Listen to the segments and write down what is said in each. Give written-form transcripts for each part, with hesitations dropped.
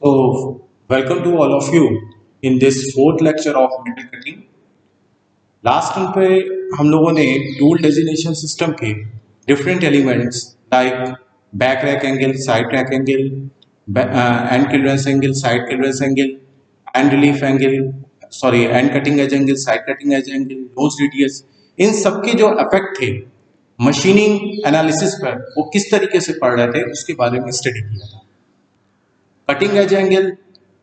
So, welcome to all of you in this fourth lecture of metal cutting. Last time पे हम लोगों ने tool designation system के different elements like back rake angle, side rake angle, and clearance angle, side clearance angle, and relief angle, sorry end cutting edge angle, side cutting edge angle, nose radius, इन सब के जो effect थे machining analysis पर वो किस तरीके से पड़ रहे थे उसके बारे में स्टडी किया था। कटिंग एज एंगल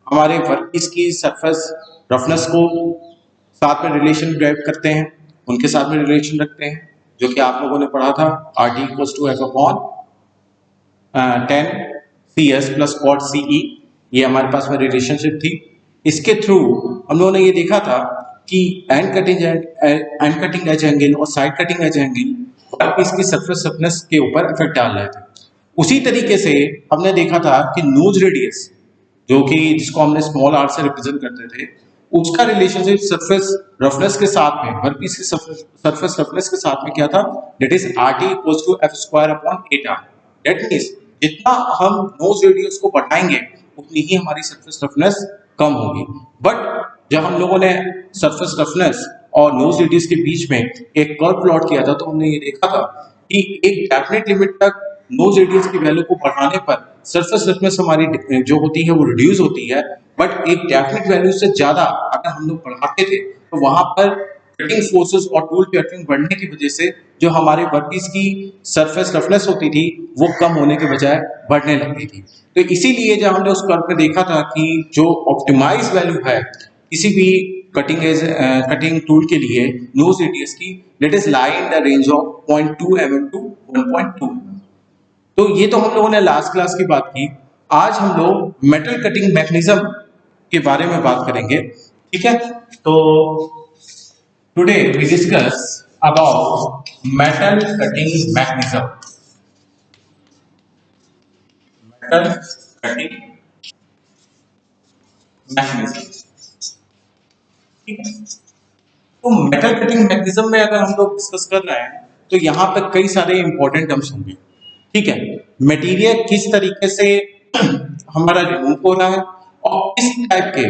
हमारे वर्कपीस की सरफेस रफनेस को साथ में रिलेशन ड्राइव करते हैं, उनके साथ में रिलेशन रखते हैं, जो कि आप लोगों ने पढ़ा था R D equals to F upon 10 C S plus cot C E. ये हमारे पास में रिलेशनशिप थी। इसके थ्रू हम लोगों ने ये देखा था कि एंड कटिंग एज एंगल और side cutting edge angle workpiece की सरफेस रफनेस के ऊपर इफेक्ट डाल रहे थे। उसी तरीके से हमने देखा था कि नोज रेडियस, जो कि जिसको हमने स्मॉल आर से रिप्रेजेंट करते थे, उसका रिलेशनशिप सरफेस रफनेस के साथ में, वर्कपीस की सरफेस रफनेस के साथ में क्या था, that is R T equals to F square upon 8r। That means जितना हम नोज रेडियस को बढ़ाएंगे उतनी ही हमारी सरफेस रफनेस कम होगी। बट जब हम लोगों ने सरफेस रफनेस और नोज रेडियस के बीच में एक कर्व प्लॉट किया था तो हमने ये देखा था कि एक डेफिनेट लिमिट तक नोज रेडियस की वैल्यू को बढ़ाने पर सरफेस रफनेस हमारी जो होती है वो रिड्यूस होती है, बट एक डेफिनेट वैल्यू से ज्यादा अगर हम लोग बढ़ाते थे तो वहां पर कटिंग फोर्सेस और टूल कटिंग बढ़ने की वजह से जो हमारे वर्कपीस की सरफेस रफनेस होती थी वो कम होने के बजाय बढ़ने लगती थी। तो इसीलिए जब हमने उस कर्व में देखा था कि जो ऑप्टिमाइज वैल्यू है किसी भी कटिंग टूल के लिए नोज रेडियस की, that is lie in the range of 0.2 mm to 1.2 mm। तो ये तो हम लोगों ने लास्ट क्लास की बात की। आज हम लोग मेटल कटिंग मैकेनिज्म के बारे में बात करेंगे, ठीक है। तो today we discuss about metal cutting mechanism, metal cutting mechanism, ठीक है। तो मेटल कटिंग मैकेनिज्म में अगर हम लोग डिस्कस कर रहे हैं तो यहाँ पे कई सारे इंपॉर्टेंट टर्म्स होंगे, ठीक है। मटेरियल किस तरीके से हमारा रिमूव हो रहा है और किस टाइप के,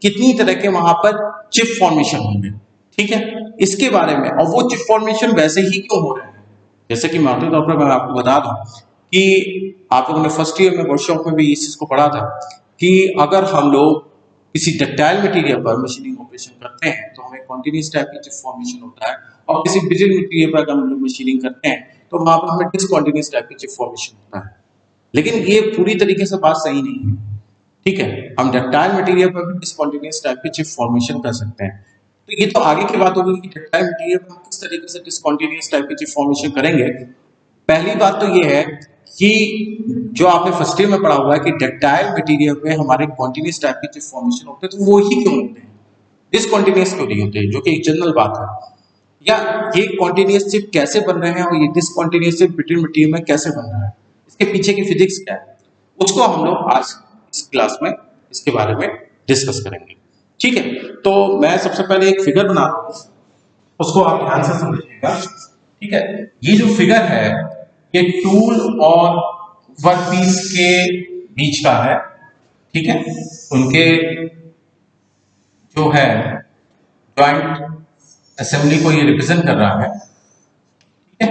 कितनी तरह के वहां पर चिप फॉर्मेशन होंगे, ठीक है, इसके बारे में। और वो चिप फॉर्मेशन वैसे ही क्यों हो रहे हैं, जैसे कि मानते तौर पर मैं आपको बता दूं कि आप लोगों ने फर्स्ट ईयर में वर्कशॉप में भी इस चीज को पढ़ा था कि अगर हम लोग किसी डक्टाइल मटेरियल पर मशीनिंग ऑपरेशन करते हैं तो हमें कॉन्टिन्यूस टाइप की चिप फॉर्मेशन होता है, और किसी ब्रिटल मटेरियल पर अगर हम लोग मशीनिंग करते हैं तो वहां पर हमें डिसकॉन्टिन्यूस टाइप की चिप फॉर्मेशन होता है। लेकिन ये पूरी तरीके से बात सही नहीं है, ठीक है। हम डक्टाइल मटेरियल पर भी डिसकॉन्टिन्यूस टाइप की चिप फॉर्मेशन कर सकते हैं। तो ये तो आगे की बात होगी कि डक्टाइल मटेरियल पर हम किस तरीके से डिसकॉन्टिन्यूस टाइप की चिप फॉर्मेशन करेंगे। पहली बात तो ये है कि जो आपने फर्स्ट ईयर में पढ़ा हुआ है कि डक्टाइल मटेरियल पे हमारे कॉन्टिन्यूस टाइप के चिप फॉर्मेशन होते हैं, तो वो ही क्यों होते हैं, डिसकॉन्टिन्यूस क्यों नहीं होते, जो कि एक जनरल बात है। या ये कॉन्टिन्यूस चिप कैसे बन रहे हैं और ये डिसकॉन्टिन्यूस चिप ब्रिटल मटेरियल में कैसे बन रहा है, इसके पीछे की फिजिक्स क्या है, उसको हम लोग आज इस क्लास में इसके बारे में डिस्कस करेंगे, ठीक है। तो मैं सबसे पहले एक फिगर बना रहा हूं, उसको आप ध्यान से समझिएगा, ठीक है। ये जो फिगर है ये टूल और वर्कपीस के बीच का है, ठीक है। उनके जो है जॉइंट असेंबली को ये रिप्रेजेंट कर रहा है, ठीक है।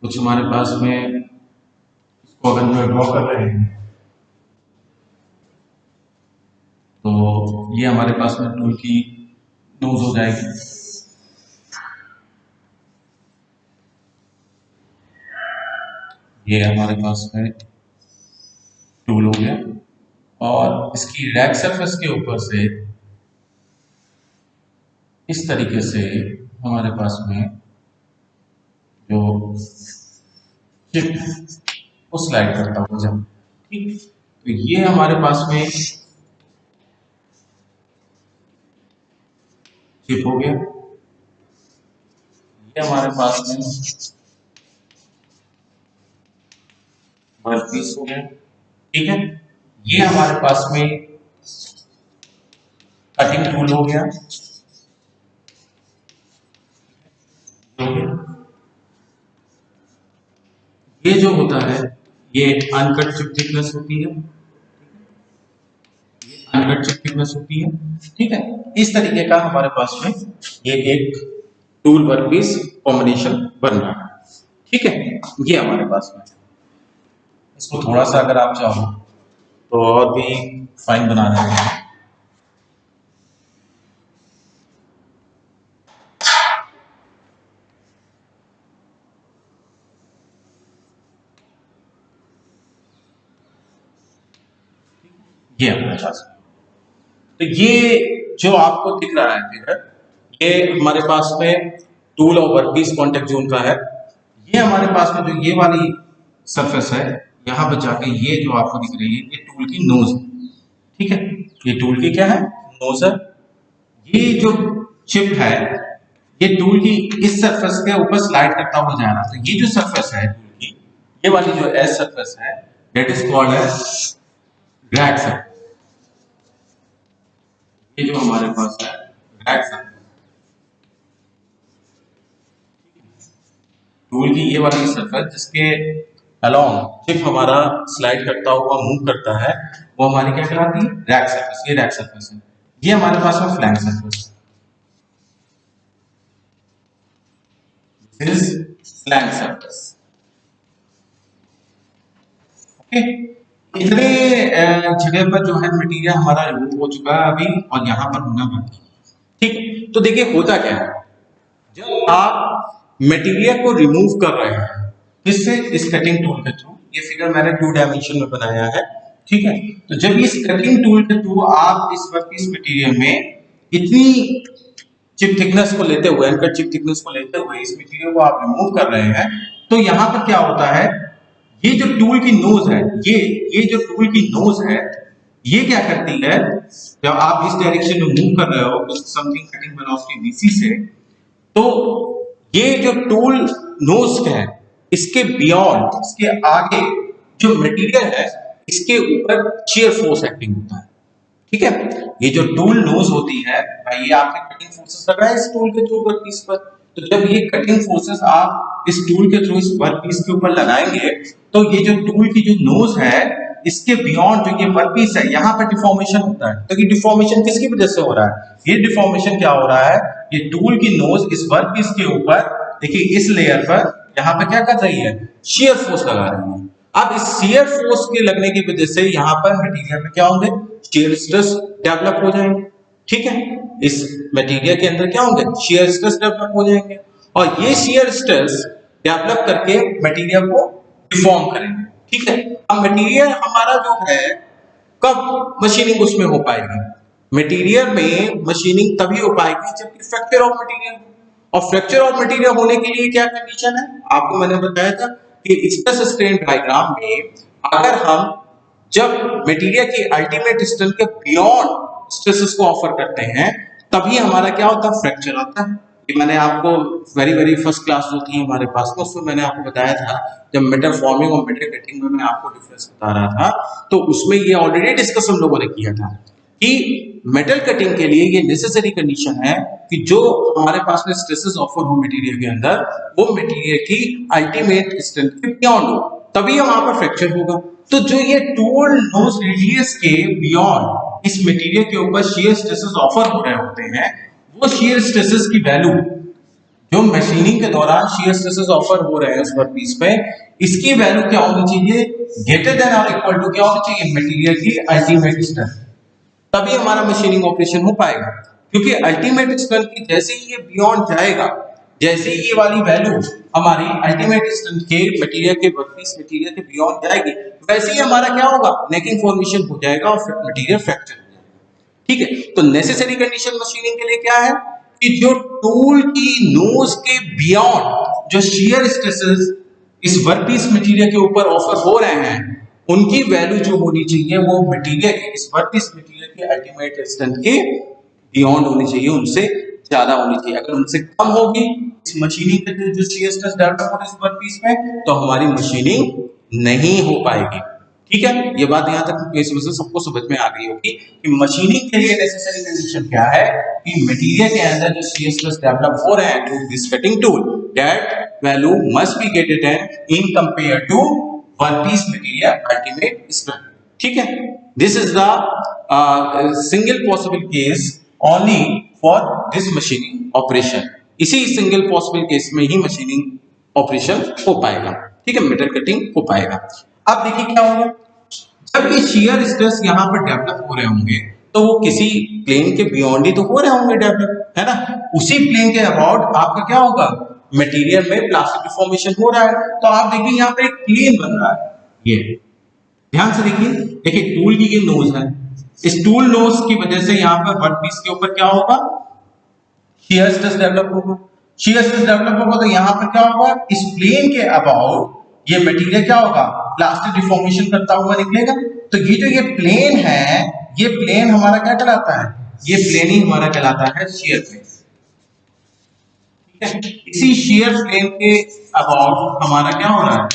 कुछ हमारे पास में इसको अगर हम ड्रॉ कर रहे हैं तो ये हमारे पास में टूल की नोज हो जाएगी, ये हमारे पास में टूल हो गया, और इसकी रैक सरफेस के ऊपर से इस तरीके से हमारे पास में जो चिप वो स्लाइड करता हुआ जाए, ठीक। तो ये हमारे पास में चिप हो गया, ये हमारे पास में वर्कपीस हो गया, ठीक है। ये हमारे पास में कटिंग टूल हो गया, ये जो होता है ये अनकट चिप थिकनेस होती है, अनकट चिप थिकनेस होती है। ठीक है, इस तरीके का हमारे पास में ये एक टूल वर्कपीस कॉम्बिनेशन बन रहा है। ठीक है, ये हमारे पास में इसको थोड़ा सा अगर आप चाहो तो और भी फाइन बना देते हैं। ये हमारे पास, तो ये जो आपको दिख रहा है फिगर, ये हमारे पास में टूल और वर्कपीस कॉन्टेक्ट जोन का है। ये हमारे पास में जो ये वाली सरफेस है, यहाँ पर जाके ये जो आपको दिख रही है, ये टूल की नोज है। ठीक है, ये टूल की क्या है, नोज है। ये जो चिप है, ये टूल की इस सरफेस के ऊपर स्लाइड करता हुआ जा रहा है। तो ये जो सरफेस है टूल की, ये वाली जो एज सरफेस है, that is called as drag surface. ये जो हमारे पास है ड्रैग सरफेस, टूल की ये वाली सरफेस जिसके अलोंग चिप हमारा स्लाइड करता हुआ मूव करता है, वो हमारी क्या कहलाती है, ड्रैग सरफेस। ये ड्रैग सरफेस है। ये हमारे पास में flank surface, this is flank surface. Okay, इतने जगह पर जो है मटेरियल हमारा रिमूव हो चुका है अभी, और यहाँ पर होना बाकी। ठीक, तो देखिए होता क्या है, जब आप मटेरियल को रिमूव कर रहे हैं किससे, इस कटिंग टूल के थ्रू। ये फिगर मैंने 2 डायमेंशन में बनाया है। ठीक है, तो जब इस कटिंग टूल के थ्रू आप इस वर्कपीस मटेरियल में इतनी चिप थिकनेस को लेते हुए, अनकट चिप थिकनेस को लेते हुए इस मटेरियल को आप रिमूव कर रहे हैं, तो यहाँ पर क्या होता है, ये जो टूल की नोज है, ये जो टूल की नोज है, ये क्या करती है, जब आप इस डायरेक्शन में मूव कर रहे हो समथिंग कटिंग वेलोसिटी vc से, तो ये जो टूल नोज है, इसके बियॉन्ड, इसके आगे जो मटेरियल है, इसके ऊपर शियर फोर्स एक्टिंग होता है। ठीक है, ये जो टूल नोज होती है, ये आपने कटिंग फोर्सेस लगाए इस टूल के थ्रू वर्कपीस पर, तो जब ये कटिंग फोर्सेस आप इस टूल के थ्रू इस वर्कपीस के ऊपर लगाएंगे, तो ये जो टूल की जो नोज है, इसके बियॉन्ड जो ये वर्कपीस है, यहाँ पर डिफॉर्मेशन होता है। तो ये डिफॉर्मेशन किसकी वजह से हो रहा है, ये डिफॉर्मेशन क्या हो रहा है, ये टूल की नोज इस वर्कपीस के ऊपर, देखिए इस लेयर पर यहाँ पे क्या कर रही है, शियर फोर्स लगा रही है। अब इस शियर फोर्स के लगने की वजह से यहाँ पर मटेरियल में क्या होंगे, शियर स्ट्रेस डेवलप हो जाएंगे। ठीक है, इस मटेरियल के अंदर क्या होंगे, शियर स्ट्रेस डेवलप हो जाएंगे, और ये शियर स्ट्रेस डेवलप करके मटेरियल को डिफॉर्म करेंगे। ठीक है, अब मटेरियल हमारा जो है, कब मशीनिंग उसमें हो पाएगी, मटेरियल में मशीनिंग तभी हो पाएगी जब फ्रैक्चर ऑफ मटेरियल, और फ्रैक्चर ऑफ मटेरियल होने के लिए क्या कंडीशन है, आपको मैंने बताया था कि स्ट्रेस स्ट्रेन डायग्राम में अगर हम जब मटेरियल की अल्टीमेट स्ट्रेंथ के बियॉन्ड स्ट्रेसेस को ऑफर करते हैं, तभी हमारा क्या होता है, फ्रैक्चर आता है। ये मैंने आपको वेरी फर्स्ट क्लास जो थी हमारे पास में, उसमें मैंने आपको बताया था, जब मेटल फॉर्मिंग और मेटल कटिंग में मैं आपको डिफरेंस बता रहा था, तो उसमें ये ऑलरेडी डिस्कस हम लोगों ने किया था कि मेटल कटिंग के लिए ये नेसेसरी कंडीशन है कि जो हमारे पास में स्ट्रेसेस ऑफर हो मटेरियल के अंदर, वो मटेरियल की अल्टीमेट स्ट्रेंथ के बियॉन्ड हो, तभी वहां पर फ्रैक्चर होगा। तो जो ये टूल नोज रेडियस के बियॉन्ड इस मटेरियल के ऊपर शियर स्ट्रेसेस ऑफर हो रहे होते हैं, वो शियर स्ट्रेसेस की वैल्यू जो मशीनिंग के दौरान शियर स्ट्रेसेस ऑफर हो रहे हैं उस वर्कपीस पे, इसकी वैल्यू क्या होनी चाहिए, ग्रेटर देन और इक्वल टू क्या होनी चाहिए, मटेरियल की अल्टीमेट स्ट्रेंथ, तभी हमारा मशीनिंग ऑपरेशन हो पाएगा। क्योंकि अल्टीमेट स्ट्रेंथ की जैसे ही ये बियॉन्ड जाएगा, जैसे ही ये वाली वैल्यू हमारी अल्टीमेट स्ट्रेंथ के मटेरियल के वर्कपीस मटेरियल के बियॉन्ड जाएगी, वैसे ही हमारा क्या होगा, नेकिंग फॉर्मेशन हो जाएगा और मटेरियल फ्रैक्चर हो जाएगा। ठीक है, तो नेसेसरी कंडीशन मशीनिंग के लिए क्या है कि जो टूल की नोज के बियॉन्ड जो शियर स्ट्रेसेस इस वर्कपीस मटेरियल के ऊपर ऑफर हो रहे हैं, उनकी वैल्यू जो होनी चाहिए वो मटेरियल के इस वर्कपीस मटेरियल के अल्टीमेट स्ट्रेंथ के बियॉन्ड होनी चाहिए, उनसे ज्यादा होनी चाहिए। अगर उनसे कम होगी इस मशीनिंग के जो शियर स्ट्रेस डेवलप हो रहा है इस वर्कपीस में, तो हमारी मशीनिंग नहीं हो पाएगी। ठीक है, ये बात यहाँ तक इस वजह से सबको समझ में आ गई होगी कि मशीनिंग के लिए नेसेसरी कंडीशन क्या है कि मटेरियल के अंदर जो शियर स्ट्रेस डेवलप हो रहे हैं to this cutting tool, that value must be greater than in compare to workpiece material ultimate strength. ठीक है, this is the single possible case only for this machining operation. इसी single possible case में ही machining operation हो पाएगा, ठीक है, metal cutting हो पाएगा। अब देखिए क्या होगा, जब ये शियर स्ट्रेस यहाँ पर डेवलप हो रहे होंगे तो वो किसी प्लेन के बियॉन्ड ही तो हो रहे होंगे डेवलप, है ना। उसी प्लेन के अबाउट आपका क्या होगा, मटेरियल में प्लास्टिक डिफॉर्मेशन हो रहा है। तो आप देखिए यहाँ पे एक प्लेन बन रहा है, ये ध्यान से देखिए, देखिए टूल की ये नोज है, इस टूल नोज की वजह से यहाँ पर वर्कपीस के ऊपर क्या होगा, शियर स्ट्रेस डेवलप होगा। शियर स्ट्रेस डेवलप होगा तो यहाँ पर क्या होगा, इस प्लेन के अबाउट ये मटेरियल क्या होगा, प्लास्टिक डिफॉर्मेशन करता हुआ निकलेगा। तो ये जो ये प्लेन है, ये प्लेन हमारा क्या कहलाता है, ये प्लेन ही हमारा कहलाता है शियर प्लेन, ठीक है। इसी शियर प्लेन के अबाउट हमारा क्या हो रहा है,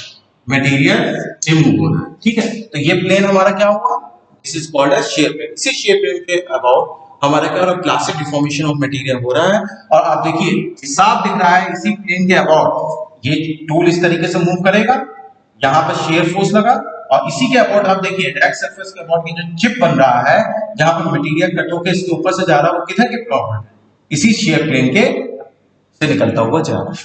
मटेरियल रिमूव हो रहा है, ठीक है। तो ये प्लेन हमारा क्या हुआ, this is called as shear plane. इसी शियर प्लेन के अबाउट हमारा क्या हो रहा है, प्लास्टिक डिफॉर्मेशन ऑफ मटेरियल हो रहा है। और आप देखिए साफ दिख रहा है, इसी प्लेन के अबाउट ये टूल इस तरीके से मूव करेगा, यहाँ पर शियर फोर्स लगा, और इसी के अबाउट आप देखिए डायरेक्ट सरफेस के अबाउट जो चिप बन रहा है, जहां पर मटेरियल कट होकर इसके ऊपर से जा रहा है, वो किधर के प्लॉट है, इसी शियर प्लेन के से निकलता हुआ जा रहा है,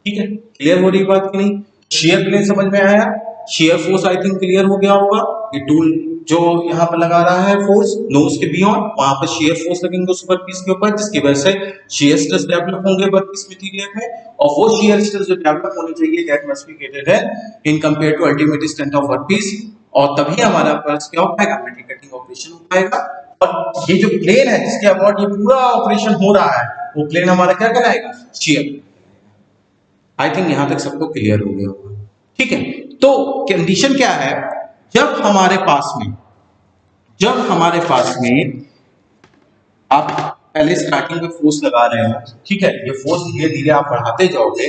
ठीक है। क्लियर हो रही बात कि नहीं, शियर प्लेन समझ में आया, shear force I think clear हो गया होगा। ये टूल जो यहाँ पर लगा रहा है फोर्स नोज के बियॉन्ड, वहां पर शियर फोर्स लगेंगे उस वर्कपीस के ऊपर, जिसकी वजह से शियर स्ट्रेस डेवलप होंगे वर्कपीस मटेरियल में, और वो शियर स्ट्रेस जो डेवलप होनी चाहिए दैट मस्ट बी ग्रेटर है in compare to ultimate strength of workpiece, और तभी हमारा पास क्या हो पाएगा, मेटल कटिंग ऑपरेशन हो पाएगा। और ये जो प्लेन है जिसके अबाउट ये पूरा ऑपरेशन हो रहा है, वो प्लेन हमारा क्या कहलाएगा, शियर। आई थिंक यहां तक सबको क्लियर हो गया होगा, ठीक है। तो कंडीशन क्या है, जब हमारे पास में आप पहले स्टार्टिंग में फोर्स लगा रहे हो, ठीक है, ये फोर्स धीरे धीरे आप बढ़ाते जाओगे,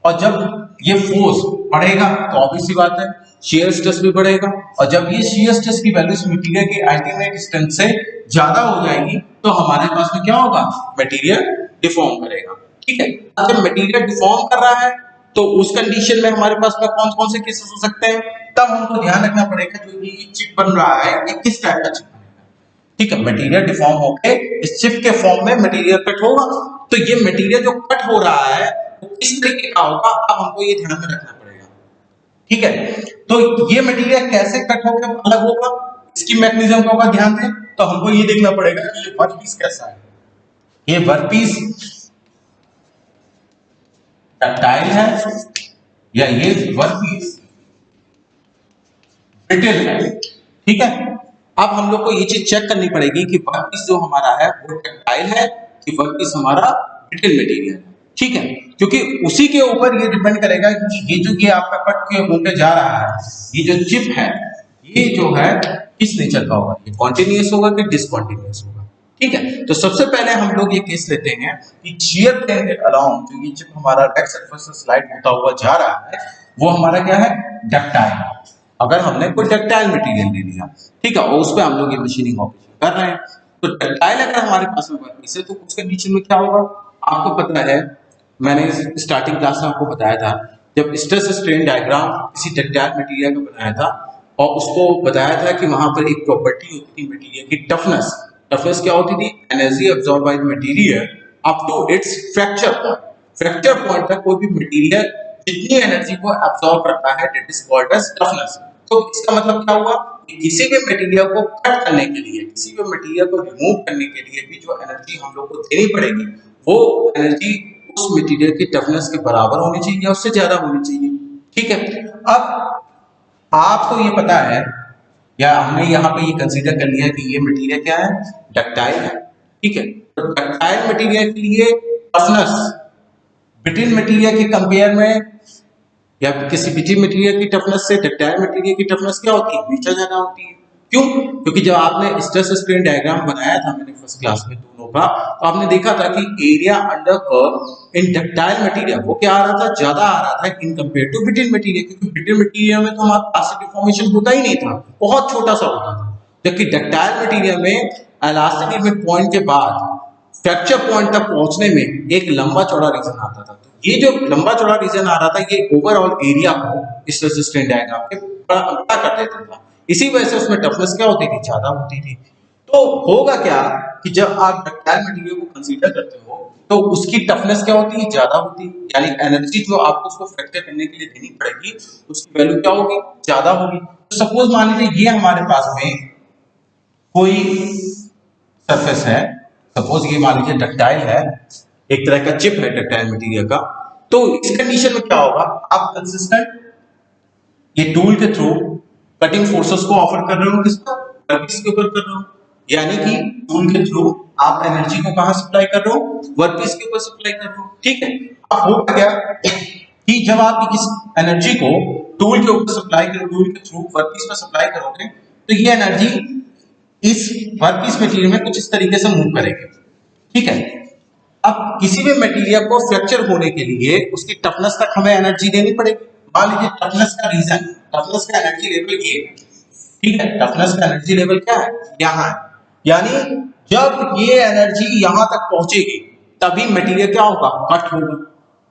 और जब ये फोर्स बढ़ेगा तो ऑब्वियस सी बात है शियर स्ट्रेस भी बढ़ेगा, और जब ये शियर स्ट्रेस की वैल्यू मटेरियल के अल्टीमेट स्ट्रेंथ से ज्यादा हो जाएगी तो हमारे पास में क्या होगा, मटेरियल डिफॉर्म करेगा, ठीक है। जब मटेरियल डिफॉर्म कर रहा है तो उस कंडीशन में हमारे पास में कौन कौन से केसेस हो सकते हैं, तब हमको ध्यान रखना पड़ेगा जो ये चिप बन रहा है ये किस टाइप का चिप बनेगा, ठीक है। मटेरियल डिफॉर्म होके इस चिप के फॉर्म में मटेरियल कट होगा, तो ये मटेरियल जो कट हो रहा है वो किस तरीके का होगा, अब हमको ये ध्यान में रखना पड़ेगा, ठीक है। तो ये मटेरियल कैसे कट होकर अलग होगा, इसकी मैकेनिज्म का होगा ध्यान दें, तो हमको ये देखना पड़ेगा कि ये वर्कपीस कैसा है, ये वर्कपीस डक्टाइल है या ये वर्कपीस ब्रिटल है, ठीक है। अब हम लोग को ये चीज चेक करनी पड़ेगी कि वर्कपीस जो हमारा है वो डक्टाइल है कि वर्कपीस हमारा ब्रिटल मटेरियल है, ठीक है, क्योंकि उसी के ऊपर ये डिपेंड करेगा कि ये जो ये आपका कट के होके जा रहा है, ये जो चिप है ये जो है किस नेचर का होगा, ये कॉन्टिन्यूअस होगा कि डिसकॉन्टिन्यूअस होगा, ठीक है। तो सबसे पहले हम लोग ये केस लेते हैं कि शियर प्लेन के अलोंग जो ये चिप हमारा बैक सरफेस से स्लाइड होता हुआ जा रहा है वो हमारा क्या है, डक्टाइल। अगर हमने कोई डक्टाइल मटेरियल ले लिया, ठीक है, और उस पे हम लोग ये मशीनिंग ऑपरेशन कर रहे हैं, तो डक्टाइल अगर हमारे पास में वर्कपीस है तो उस कंडीशन में क्या होगा, आपको पता है मैंने स्टार्टिंग क्लास में आपको बताया था, जब स्ट्रेस स्ट्रेन डायग्राम किसी डक्टाइल मटेरियल का बनाया था और उसको बताया था कि वहां पर एक प्रॉपर्टी होती थी मटेरियल की टफनेस। टफनेस क्या होती थी, energy absorb by the material up to its fracture point. Fracture point तक कोई भी मटेरियल जितनी एनर्जी को अब्सॉर्ब करता है that is called as toughness. तो इसका मतलब क्या हुआ कि किसी भी मटेरियल को कट करने के लिए, किसी भी मटेरियल को रिमूव करने के लिए भी जो एनर्जी हम लोग को देनी पड़ेगी वो एनर्जी उस मटेरियल की टफनेस के बराबर होनी चाहिए या उससे ज्यादा होनी चाहिए, ठीक है। अब आपको ये पता है या हमने यहाँ पे ये कंसीडर कर लिया कि ये मटेरियल क्या है, डक्टाइल है, ठीक है। तो डक्टाइल मटेरियल के लिए टफनेस ब्रिटल मटेरियल के कंपेयर में या किसी ब्रिटल मटेरियल की टफनेस से डक्टाइल मटेरियल की टफनेस क्या होती है, हमेशा ज्यादा होती है। क्यों? क्योंकि जब आपने स्ट्रेस स्ट्रेन डायग्राम बनाया था मैंने फर्स्ट क्लास में दोनों का, तो आपने देखा था कि area under curve in ductile material वो क्या आ रहा था, ज्यादा आ रहा था in compare to brittle material, क्योंकि ब्रिटल मटेरियल में तो हमारा प्लास्टिक डिफॉर्मेशन होता ही नहीं था, बहुत छोटा सा होता था, जबकि डक्टाइल मटेरियल में इलास्टिक लिमिट पॉइंट के बाद फ्रैक्चर पॉइंट तक पहुंचने में एक लंबा चौड़ा रीजन आता था। तो ये जो लंबा चौड़ा रीजन आ रहा था ये ओवरऑल एरिया को स्ट्रेस स्ट्रेन डायग्राम के बड़ा कर देता था। इसी वजह से उसमें टफनेस क्या होती थी, ज्यादा होती थी। तो होगा क्या कि जब आप डक्टाइल मटेरियल को कंसीडर करते हो तो उसकी टफनेस क्या होती है, ज्यादा होती है, यानी एनर्जी जो आपको उसको फ्रैक्चर करने के लिए देनी पड़ेगी उसकी वैल्यू क्या होगी, ज्यादा होगी। तो सपोज मान लीजिए ये हमारे पास में कोई सरफेस है, सपोज ये मान लीजिए डक्टाइल है, एक तरह का चिप है डक्टाइल मटेरियल का। तो इस कंडीशन में क्या होगा, आप कंसिस्टेंट ये टूल के थ्रू कटिंग फोर्सेस को ऑफर कर रहे हो, किसको, वर्कपीस के ऊपर कर रहे हो, यानी कि टूल के थ्रू आप एनर्जी को कहां सप्लाई कर रहे हो, वर्कपीस के ऊपर सप्लाई कर रहे हो। ठीक है, अब होगा क्या कि जब आप इस एनर्जी को टूल के ऊपर सप्लाई करो, टूल के थ्रू वर्कपीस पर सप्लाई करोगे तो ये एनर्जी इस वर्कपीस मटेरियल में कुछ इस तरीके से मूव करेगी। ठीक है, अब किसी भी मटेरियल को फ्रैक्चर होने के लिए उसकी टफनेस तक हमें एनर्जी देनी पड़ेगी। मान लीजिए टफनेस का रीजन, टफनेस का एनर्जी लेवल ये है, ठीक है, टफनेस का एनर्जी लेवल क्या है, यहाँ है, यानी जब ये एनर्जी यहाँ तक पहुंचेगी तभी मटेरियल क्या होगा, कट होगा,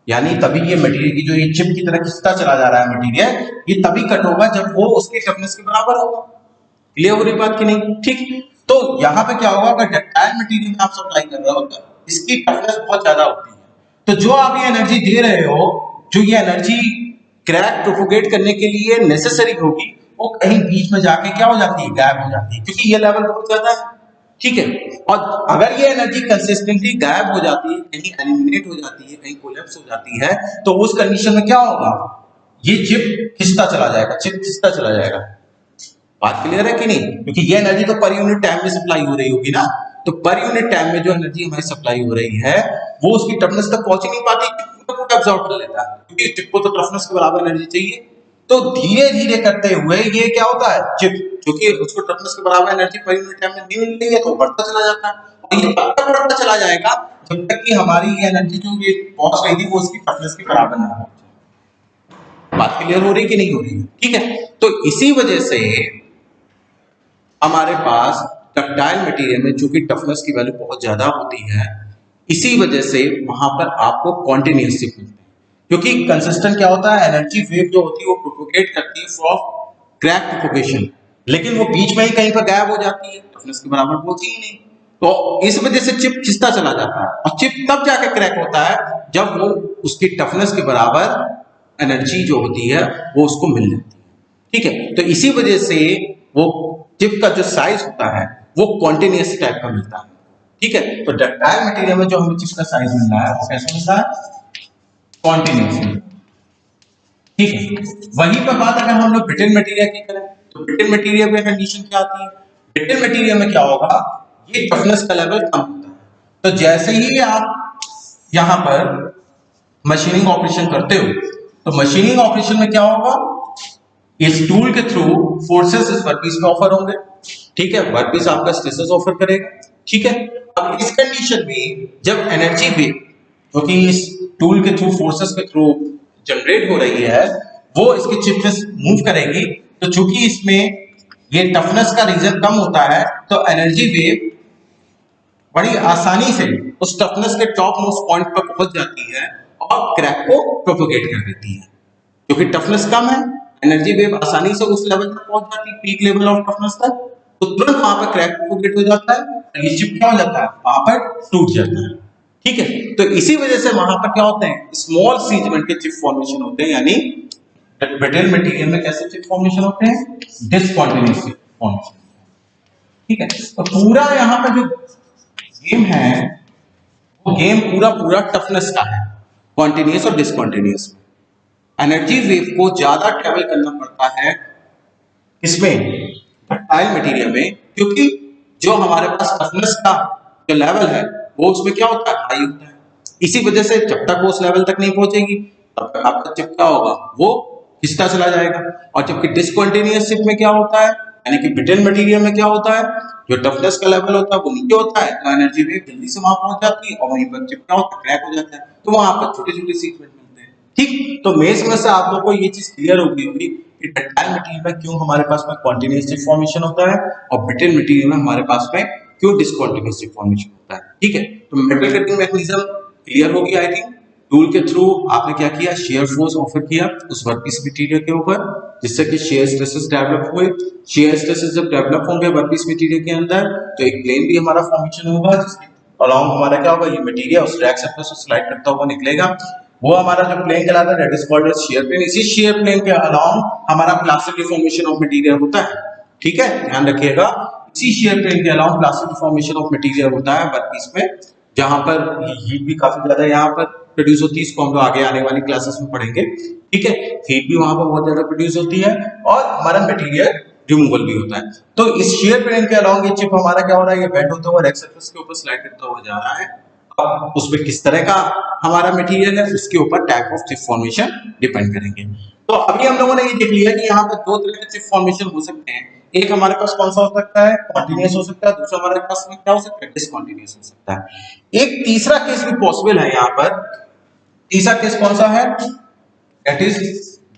यानी तभी ये मटेरियल की जो ये चिप की तरह खिंचता चला जा रहा है मटेरियल, ये तभी कट होगा जब वो उसकी टफनेस के बराबर होगा। क्लियर हो रही बात कि नहीं? ठीक, तो यहाँ पे क्या होगा, अगर डक्टाइल मटेरियल में आप सप्लाई कर रहे हो तो इसकी टफनेस बहुत ज्यादा होती है, तो जो आप ये एनर्जी दे रहे हो, जो ये एनर्जी क्रैक प्रोपोगेट करने के लिए नेसेसरी होगी, वो कहीं बीच में जाके क्या हो जाती है, गायब हो जाती है, क्योंकि ये लेवल बहुत ज्यादा है। ठीक है, और अगर ये एनर्जी कंसिस्टेंटली गायब हो जाती है, कहीं एलिमिनेट हो जाती है, कहीं कोलैप्स हो जाती है, तो उस कंडीशन में क्या होगा, ये चिप खिंचता चला जाएगा, चिप खिंचता चला जाएगा। बात क्लियर है कि नहीं? क्योंकि ये एनर्जी तो पर यूनिट टाइम में सप्लाई हो रही होगी ना, तो पर यूनिट टाइम में जो एनर्जी हमारी सप्लाई हो रही है वो उसकी टफनेस तक पहुंच ही नहीं पाती, पूरा एब्जॉर्ब कर लेता है, क्योंकि चिप को तो टफनेस के बराबर एनर्जी चाहिए। तो धीरे धीरे करते हुए ये क्या होता है, चिप क्योंकि उसको टफनेस के बराबर एनर्जी पर यूनिट टाइम में नहीं मिल रही है तो बढ़ता चला जाता है, और ये बढ़ता चला जाएगा जब तक कि हमारी ये एनर्जी जो ये पहुंच रही थी वो उसकी टफनेस के बराबर ना हो। बात क्लियर हो रही है कि नहीं हो रही है? ठीक है, तो इसी वजह से हमारे पास डक्टाइल मटेरियल में चूंकि टफनेस की वैल्यू बहुत ज्यादा होती है, इसी वजह से वहां पर आपको कॉन्टिन्यूस शिफ्ट मिलते हैं, क्योंकि कंसिस्टेंट क्या होता है, एनर्जी वेव जो होती है वो प्रोपोगेट करती है फ्रॉम क्रैक प्रोपोगेशन, लेकिन वो बीच में ही कहीं पर गायब हो जाती है, टफनेस के बराबर पहुंची ही नहीं, तो इस वजह से चिप खिंचता चला जाता है, और चिप तब जाके क्रैक होता है जब वो उसकी टफनेस के बराबर एनर्जी जो होती है वो उसको मिल जाती है। ठीक है, तो इसी वजह से वो चिप का जो साइज होता है वो कॉन्टिन्यूस टाइप का मिलता है। ठीक है, तो डक्टाइल मटेरियल में जो हमें चिप का साइज मिल रहा है वो कैसे मिलता है, कॉन्टिन्यूस। ठीक है, वहीं पर बात अगर हम लोग ब्रिटल मटेरियल की करें तो ब्रिटल मटेरियल में कंडीशन क्या आती है, ब्रिटल मटेरियल में क्या होगा, ये टफनेस का लेवल कम होता है, तो जैसे ही आप यहां पर मशीनिंग ऑपरेशन करते हो तो मशीनिंग ऑपरेशन में क्या होगा, इस टूल के थ्रू फोर्सेस इस वर्कपीस पे ऑफर होंगे। ठीक है, वर्कपीस आपका स्ट्रेसेस ऑफर करेगा। ठीक है, अब इस कंडीशन में जब एनर्जी भी क्योंकि इस टूल के थ्रू फोर्सेस के थ्रू जनरेट हो रही है वो इसके चिप पे मूव करेगी, तो चूंकि इसमें ये टफनेस का रीजन कम होता है तो एनर्जी वेव बड़ी आसानी से उस टफनेस के टॉप मोस्ट पॉइंट पर पहुंच जाती है और क्रैक को प्रोपोगेट कर देती है। क्योंकि टफनेस कम है, एनर्जी वेव आसानी से उस लेवल तक पहुंच जाती है, पीक लेवल ऑफ टफनेस तक, तो तुरंत वहां पर क्रैक प्रोपोगेट हो जाता है, ये चिप क्या हो जाता है, वहां पर टूट जाता है। ठीक है, तो इसी वजह से वहां पर क्या होते हैं, स्मॉल सीगमेंट के चिप फॉर्मेशन होते हैं, यानी ब्रिटल मटेरियल में कैसे चिप फॉर्मेशन होते हैं, डिसकंटीन्यूअस चिप फॉर्मेशन। ठीक है, तो पूरा यहाँ पर जो गेम है वो गेम पूरा पूरा टफनेस का है, कॉन्टिन्यूअस और डिसकंटीन्यूअस। एनर्जी वेव को ज्यादा ट्रेवल करना पड़ता है इसमें डक्टाइल मटेरियल में, क्योंकि जो हमारे पास टफनेस का जो लेवल है वो उसमें क्या होता है, हाई होता है। इसी वजह से जब तक वो उस लेवल तक नहीं पहुंचेगी तब तक आपका चिप क्या होगा, वो खिंचता चला जाएगा। और जबकि डिसकंटीन्यूअस चिप में क्या होता है, यानी कि ब्रिटल मटेरियल में क्या होता है, जो टफनेस का लेवल होता है वो नीचे होता है, तो एनर्जी वेव जल्दी से वहां पहुंच जाती है और वहीं पर चिप क्या होता है, क्रैक हो जाता है, तो वहां पर छोटे छोटे सीगमेंट मिलते हैं। ठीक, तो मैं इसमें से आप लोगों को ये चीज क्लियर हो गई होगी कि डक्टाइल मटेरियल में क्यों हमारे पास में कॉन्टिन्यूअस चिप फॉर्मेशन होता है और ब्रिटल मटेरियल में हमारे पास में क्यों डिसकंटीन्यूअस चिप फॉर्मेशन होता है। ठीक है, तो मेटल कटिंग मैकेनिज्म क्लियर होगी आई थिंक। टूल के थ्रू आपने क्या किया, शेयर फोर्स ऑफर किया उस वर्कपीस मटेरियल के ऊपर, जिससे कि शेयर स्ट्रेसेस डेवलप हुए। शेयर स्ट्रेसेस जब डेवलप होंगे वर्कपीस मटेरियल के अंदर, तो एक प्लेन भी हमारा फॉर्मेशन होगा, जिसके अलोंग हमारा क्या होगा, ये मटेरियल उस रैक सरफेस से स्लाइड करता हुआ निकलेगा। वो हमारा जो प्लेन कहलाता है that is called as shear plane. इसी शेयर प्लेन के अलोंग हमारा प्लास्टिक डिफॉर्मेशन ऑफ मटेरियल होता है। ठीक है, ध्यान रखिएगा, इसी शेयर प्लेन के along plastic deformation of material होता है वर्कपीस में, जहां पर हीट भी काफी ज्यादा यहाँ पर प्रोड्यूस होती है। इसको हम लोग आगे आने वाली क्लासेस में पढ़ेंगे। ठीक है, हीट भी वहां पर बहुत ज्यादा प्रोड्यूस होती है और हमारा मटेरियल रिमूवल भी होता है। तो इस शेयर प्लेन के अलोंग ये चिप हमारा क्या हो रहा है, ये बेंड होता हुआ रैक सरफेस के ऊपर स्लाइड करता हुआ जा रहा है। अब उसमें किस तरह का हमारा मटेरियल है, उसके ऊपर type of chip formation depend करेंगे। तो अभी हम लोगों ने ये देख लिया कि यहाँ पर दो तरह के चिप फॉर्मेशन हो सकते हैं। एक हमारे पास कौन सा हो सकता है, कॉन्टिन्यूअस हो सकता है, दूसरा हमारे पास में क्या हो सकता है, डिसकंटीन्यूअस हो सकता है। एक तीसरा केस भी पॉसिबल है यहाँ पर। तीसरा केस कौन सा है, that is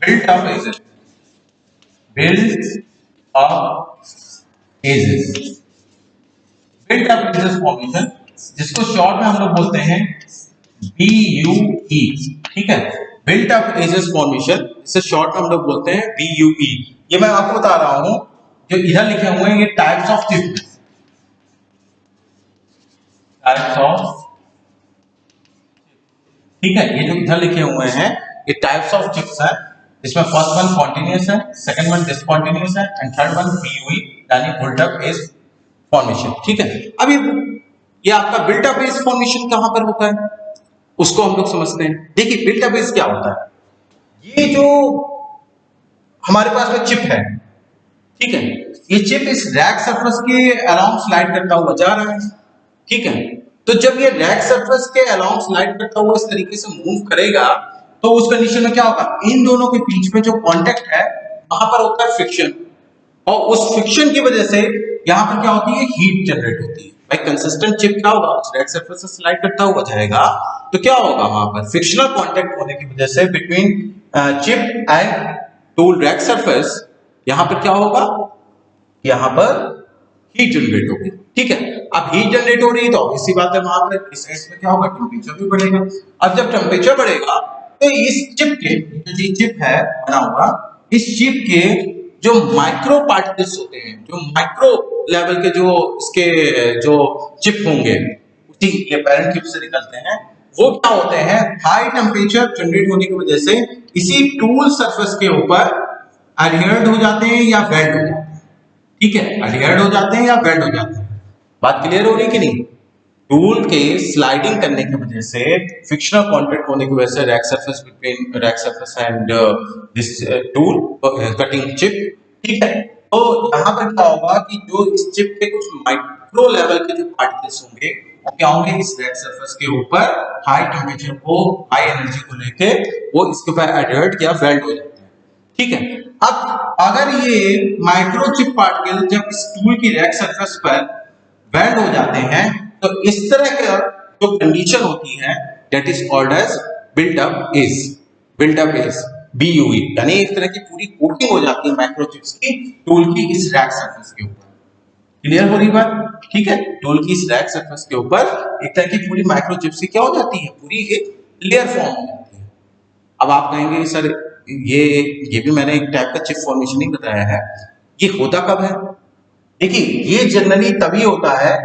built up edges. Built up edges, built up edges formation, जिसको शॉर्ट में हम लोग बोलते हैं BUE। ठीक है, बिल्ट अप एजेस फॉर्मेशन, इसे शॉर्ट में हम लोग बोलते हैं BUE। ये मैं आपको बता रहा हूं, जो इधर लिखे हुए हैं ये types of chip, types of, ठीक है, ये जो इधर लिखे हुए हैं ये टाइप्स ऑफ चिप्स हैं। इसमें फर्स्ट वन कॉन्टिन्यूअस है, सेकंड वन डिसकंटीन्यूअस है एंड थर्ड वन BUE यानी बिल्ट अप एज फॉर्मेशन। ठीक है, अब ये आपका बिल्ट अप एज फॉर्मेशन कहां पर होता है, उसको हम लोग समझते हैं। देखिए बिल्ट अप एज क्या होता है, ये जो हमारे पास में चिप है, ठीक है, ये चिप इस रैक सरफेस के अलोंग स्लाइड करता हुआ जा रहा है। ठीक है, तो जब ये रैक सरफेस के अलोंग स्लाइड करता हुआ इस तरीके से मूव करेगा, तो उस कंडीशन में क्या होगा, इन दोनों के बीच में जो कांटेक्ट है वहां पर होता है फ्रिक्शन, और उस फ्रिक्शन की वजह से यहां पर क्या होती है, हीट जनरेट होती है। भाई कंसिस्टेंट चिप क्या होगा, उस रैक सरफेस से स्लाइड करता हुआ जाएगा, तो क्या होगा वहां पर फ्रिक्शनल कांटेक्ट होने की वजह से between chip and tool rack surface, यहां पर क्या होगा, यहां पर हीट जनरेट होगी। ठीक है, अब हीट जनरेट हो रही है तो ऑब्वियसली बात है वहां पर इस केस में क्या होगा, टेंपरेचर भी बढ़ेगा। अब जब टेंपरेचर बढ़ेगा तो इस चिप के, जो चिप है बना हुआ, इस चिप के जो माइक्रो पार्टिकल्स होते हैं, जो माइक्रो लेवल के जो इसके जो चिप होंगे, उसी ये पेरेंट चिप से निकलते हैं, वो क्या होते हैं, हाई टेंपरेचर जनरेट होने की वजह से इसी टूल सरफेस के ऊपर एडहेयर्ड हो जाते हैं या वेल्ड हो जाते हैं। ठीक है, एडहेयर्ड हो जाते हैं या वेल्ड हो जाते हैं। बात क्लियर हो रही है कि नहीं? टूल के स्लाइडिंग करने की वजह से, फ्रिक्शनल कांटेक्ट होने की वजह से rack surface between rack surface and this tool cutting chip, ठीक है, तो यहाँ पर क्या होगा कि जो इस चिप के कुछ माइक्रो लेवल के जो पार्टिकल्स होंगे वो क्या होंगे, इस रैक सरफेस के ऊपर हाई टेम्परेचर को, हाई एनर्जी को लेके वो इसके ऊपर एडहर्ड या वेल्ड हो जाते हैं। ठीक है, अब अगर ये माइक्रो चिप पार्टिकल जब इस टूल की रैक सरफेस पर वेल्ड हो जाते हैं, तो इस तरह का जो कंडीशन होती है that is called as built up edge, built up edge BUE, यानी इस तरह की पूरी कोटिंग हो जाती है माइक्रोचिप्स की टूल की इस रैक सरफेस के ऊपर। क्लियर हो रही बात? ठीक है, टूल की इस रैक सरफेस के ऊपर एक तरह की पूरी माइक्रोचिप्स की क्या हो जाती है, पूरी एक लेयर फॉर्म हो जाती है। अब आप कहेंगे सर ये भी मैंने एक टाइप का चिप फॉर्मेशन ही बताया है, ये होता कब है? देखिए ये जनरली तभी होता है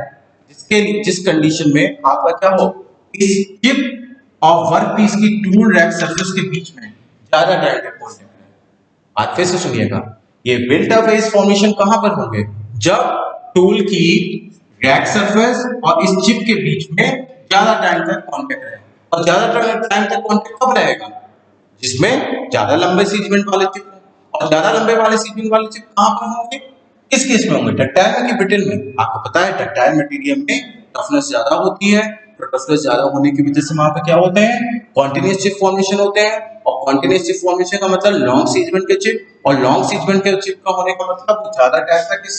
जिस कंडीशन में आपका क्या हो, इस चिप और वर्कपीस की टूल रैक सरफेस के बीच में ज्यादा डायरेक्ट कांटेक्ट है। बात फिर से सुनिएगा, ये बिल्ट अप एज फॉर्मेशन कहां पर होंगे, जब टूल की रैक सरफेस और इस चिप के बीच में ज्यादा टाइम तक कांटेक्ट रहे। और ज्यादा टाइम तक कांटेक्ट कब रहेगा, जिसमें ज्यादा लंबे सीगमेंट वाले चिप हो। और ज्यादा लंबे वाले सीगमेंट वाले चिप कहां पर होंगे, किस केस में होंगे, डक्टाइल में कि ब्रिटल में? आपको पता है डक्टाइल मटेरियल में टफनेस ज्यादा होती है, तो टफनेस ज्यादा होने की वजह से वहां पे क्या होते हैं, कॉन्टिन्यूअस चिप फॉर्मेशन होते हैं। और कॉन्टिन्यूअस चिप फॉर्मेशन का मतलब लॉन्ग सीगमेंट के चिप, और लॉन्ग सीगमेंट के चिप का होने का मतलब ज्यादा टाइम तक इस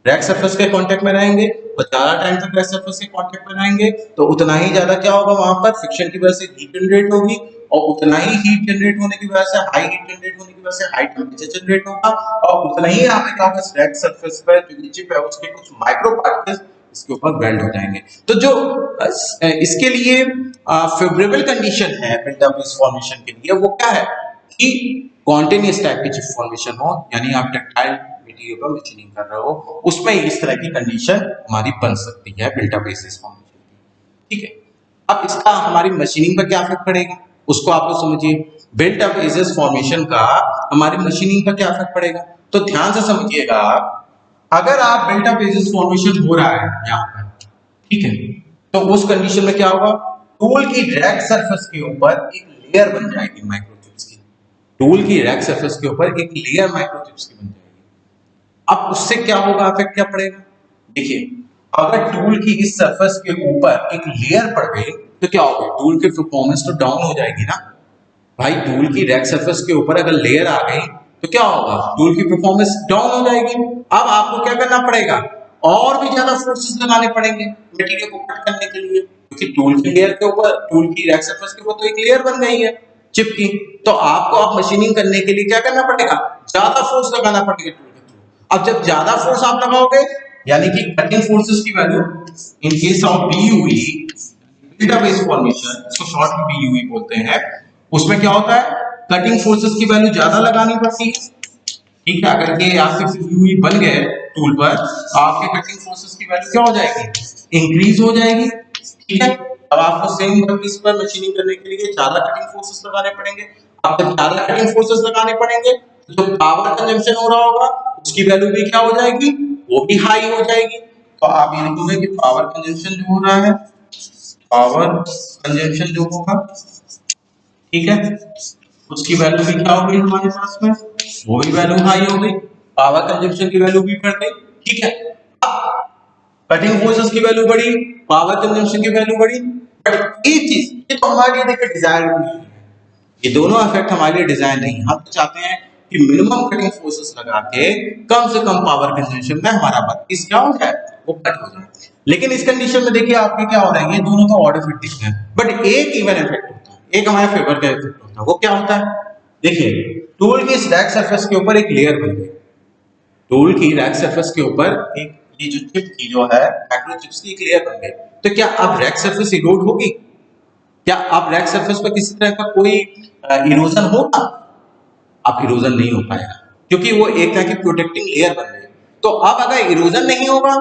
रैक सरफेस के कांटेक्ट में रहेंगे, और ज्यादा टाइम तक रैक सरफेस के कांटेक्ट में रहेंगे तो उतना ही ज्यादा क्या होगा, वहां पर फ्रिक्शन की वजह से हीट जनरेट होगी, और उतना ही हीट जनरेट होने की वजह से, हाई हीट जनरेट होने की वजह से हाई टेंपरेचर जनरेट होगा, और उतना ही यहाँ पे क्या होगा, रैक सरफेस पर जो चिप है उसके कुछ माइक्रो पार्टिकल्स इसके ऊपर वेल्ड हो जाएंगे। तो जो इसके लिए फेवरेबल कंडीशन है बिल्डअप इस फॉर्मेशन के लिए वो क्या है कि कॉन्टिन्यूस टाइप की चिप फॉर्मेशन हो, यानी आप टेक्टाइल मटेरियल पर मशीनिंग कर रहे हो, उसमें इस तरह की कंडीशन हमारी बन सकती है बिल्डअप बेसिस फॉर्मेशन की। ठीक है, अब इसका हमारी मशीनिंग पर क्या इफेक्ट पड़ेगा उसको आप लोग समझिए। बिल्डअप बेसिस फॉर्मेशन का हमारी मशीनिंग पर क्या इफेक्ट पड़ेगा, तो ध्यान से समझिएगा। अगर आप बिल्डअप बेसिस फॉर्मेशन हो रहा है यहाँ पर, ठीक है, तो उस कंडीशन में क्या होगा, टूल की डायरेक्ट सरफेस के ऊपर एक लेयर बन जाएगी माइक्रोचिप्स की। टूल की डायरेक्ट सरफेस के ऊपर एक लेयर माइक्रोचिप्स की बन जाएगी। अब उससे क्या होगा, इफेक्ट क्या पड़ेगा, देखिए अगर टूल की इस सरफेस के ऊपर एक लेयर पड़ गई तो क्या होगा, टूल की परफॉर्मेंस तो डाउन हो जाएगी ना भाई। टूल की डायरेक्ट सरफेस के ऊपर अगर लेयर आ गई तो क्या होगा, टूल की परफॉर्मेंस डाउन हो जाएगी। अब आपको क्या करना पड़ेगा, और भी ज्यादा फोर्सेस लगाने पड़ेंगे मटेरियल को कट करने के लिए, क्योंकि टूल की लेयर के ऊपर, टूल की डायरेक्ट सरफेस के ऊपर तो एक लेयर बन गई है चिप की। तो आपको अब मशीनिंग करने के लिए क्या करना पड़ेगा, ज्यादा फोर्स लगाना पड़ेगा टूल के थ्रू। अब जब ज्यादा फोर्स आप लगाओगे, यानी कि कटिंग फोर्सेस की value in case of BUE buildup base formation, इसको शॉर्ट में बीयूई बोलते हैं, उसमें क्या होता है, कटिंग फोर्सेस की वैल्यू ज्यादा लगानी पड़ती है। ठीक है, अगर ये आपके बीयूई बन गए टूल पर, आपके कटिंग फोर्सेस की वैल्यू क्या हो जाएगी, इंक्रीज हो जाएगी। ठीक है, अब आपको सेम वर्कपीस पर मशीनिंग करने के लिए ज्यादा कटिंग फोर्सेस लगाने पड़ेंगे। अब जब ज्यादा कटिंग फोर्सेस लगाने पड़ेंगे तो जो पावर कंजम्पशन हो रहा होगा उसकी वैल्यू भी क्या हो जाएगी, वो भी हाई हो जाएगी। तो आप ये लिखोगे कि पावर कंजम्पशन जो हो रहा है, पावर कंजम्पशन जो होगा, ठीक है, उसकी वैल्यू भी क्या हो गई हमारे पास में, वो भी वैल्यू हाई हो गई, पावर कंजम्पशन की वैल्यू भी बढ़ गई। ठीक है, कटिंग फोर्सेस की वैल्यू बढ़ी, पावर कंजम्पशन की वैल्यू बढ़ी, बट एक चीज ये तो हमारे लिए देखिए डिजायर नहीं है, ये दोनों इफेक्ट हमारे लिए डिजाइन नहीं है। हम तो चाहते हैं कि मिनिमम कटिंग फोर्सेस लगा के कम से कम पावर कंजम्पशन में हमारा वर्कपीस क्या हो जाए, वो कट हो जाए। लेकिन इस कंडीशन में देखिए आपके क्या हो रहा है, ये दोनों तो ऑड इफेक्ट दिख रहे हैं, बट एक इवन इफेक्ट होता है, एक हमारे फेवर का इफेक्ट होता है। वो क्या होता है, देखिए टूल की इस रैक सरफेस के ऊपर एक लेयर बन गई, टूल की रैक सरफेस के ऊपर एक ये जो चिप की जो है माइक्रोचिप्स की एक लेयर बन गई, तो क्या अब रैक सरफेस इरोड होगी, क्या अब रैक सरफेस पर किसी तरह का कोई इरोजन होगा, अब इरोजन नहीं हो पाएगा, क्योंकि वो एक तरह की प्रोटेक्टिंग लेयर बन गई। तो अब अगर इरोजन नहीं होगा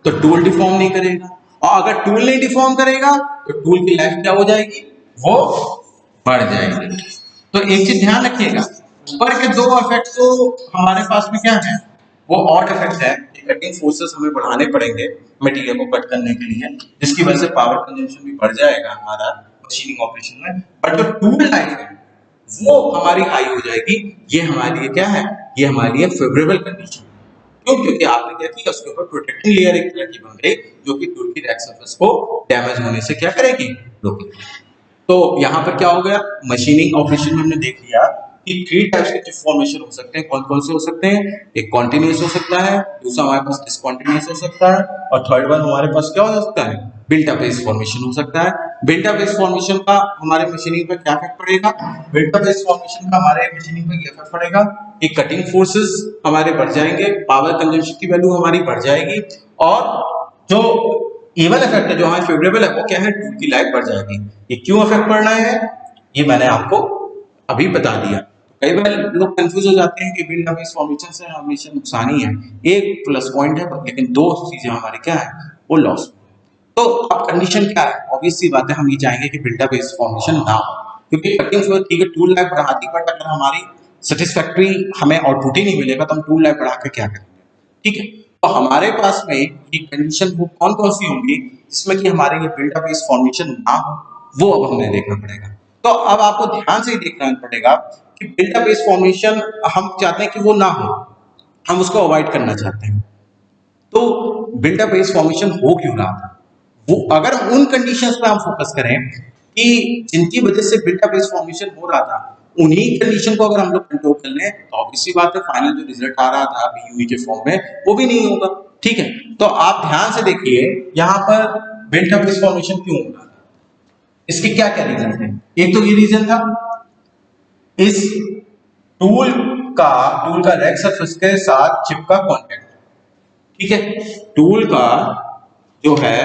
तो टूल डिफॉर्म नहीं करेगा, और अगर टूल नहीं डिफॉर्म करेगा तो टूल की लाइफ क्या हो जाएगी, वो बढ़ जाएगी। तो एक चीज ध्यान रखिएगा, ऊपर के दो इफेक्ट तो हमारे पास में क्या है, वो ऑड इफेक्ट है, कटिंग फोर्सेस हमें बढ़ाने पड़ेंगे मटेरियल को कट करने के लिए, जिसकी वजह से पावर कंजम्पशन भी बढ़ जाएगा हमारा मशीनिंग ऑपरेशन में। बट जो टूल लाइफ है वो हमारी हाई हो जाएगी। ये हमारे लिए क्या है, ये हमारे लिए फेवरेबल कंडीशन है। क्यों, क्योंकि आपने क्या किया, उसके ऊपर प्रोटेक्टिंग लेयर एक तरह की बन गई जो कि टूल की रैक सरफेस को डैमेज होने से क्या करेगी, रोकेगी। तो यहाँ पर क्या हो गया, मशीनिंग ऑपरेशन में हमने देख लिया कि थ्री टाइप्स के चिप फॉर्मेशन हो सकते हैं। कौन कौन से हो सकते हैं, एक कॉन्टिन्यूस हो सकता है, दूसरा हमारे पास डिसकॉन्टिन्यूस हो सकता है, और थर्ड वन हमारे पास क्या हो सकता है, बिल्ट अप बेस फॉर्मेशन हो सकता है। बिल्ट अप बेस फॉर्मेशन का हमारे मशीनिंग पर क्या इफेक्ट पड़ेगा, बिल्ट अप बेस फॉर्मेशन का हमारे मशीनिंग पर ये इफेक्ट पड़ेगा कि कटिंग फोर्सेस हमारे बढ़ जाएंगे, पावर कंजम्पशन की वैल्यू हमारी बढ़ जाएगी, और जो इवन इफेक्ट है जो हमारे फेवरेबल है वो क्या है, टूल की लाइफ बढ़ जाएगी। ये क्यों इफेक्ट पड़ रहे हैं, ये मैंने आपको अभी बता दिया। कई बार लोग कंफ्यूज हो जाते हैं कि बिल्ड अप बेस फॉर्मेशन से हमेशा नुकसान ही है, एक प्लस पॉइंट है लेकिन दो चीजें हमारी क्या है, वो लॉस। तो अब कंडीशन क्या है, ऑब्वियस सी बात है, हम ये चाहेंगे कि बिल्ड अप बेस फॉर्मेशन ना हो, क्योंकि कटिंग फ्लो ठीक है टूल लाइफ बढ़ाती, बट अगर हमारी सेटिस्फैक्टरी हमें आउटपुट ही नहीं मिलेगा तो हम टूल लाइफ बढ़ा के क्या करेंगे। ठीक है, तो हमारे पास में ये कंडीशन वो कौन कौन सी होंगी जिसमें कि हमारे ये बिल्ड अप बेस फॉर्मेशन ना हो, वो अब हमें देखना पड़ेगा। तो अब आपको ध्यान से ही देखना पड़ेगा कि बिल्ड अप बेस फॉर्मेशन हम चाहते हैं कि वो ना हो, हम उसको अवॉइड करना चाहते हैं। तो बिल्ड अप बेस फॉर्मेशन हो क्यों रहा था, वो अगर उन कंडीशंस पे हम फोकस करें कि जिनकी वजह से बिल्ड अप बेस फॉर्मेशन हो रहा था, उन्हीं कंडीशन को अगर हम लोग कंट्रोल कर लें तो ऑब्वियसली बात है फाइनल जो रिजल्ट आ रहा था बीयूई के फॉर्म में वो भी नहीं होगा। ठीक है, तो आप ध्यान से देखिए यहाँ पर बिल्ड अप बेस फॉर्मेशन क्यों हो रहा था, इसके क्या क्या रीजन थे। एक तो ये रीजन था इस टूल टूल का रैक सरफेस के साथ चिप का कांटेक्ट। ठीक है, टूल का जो है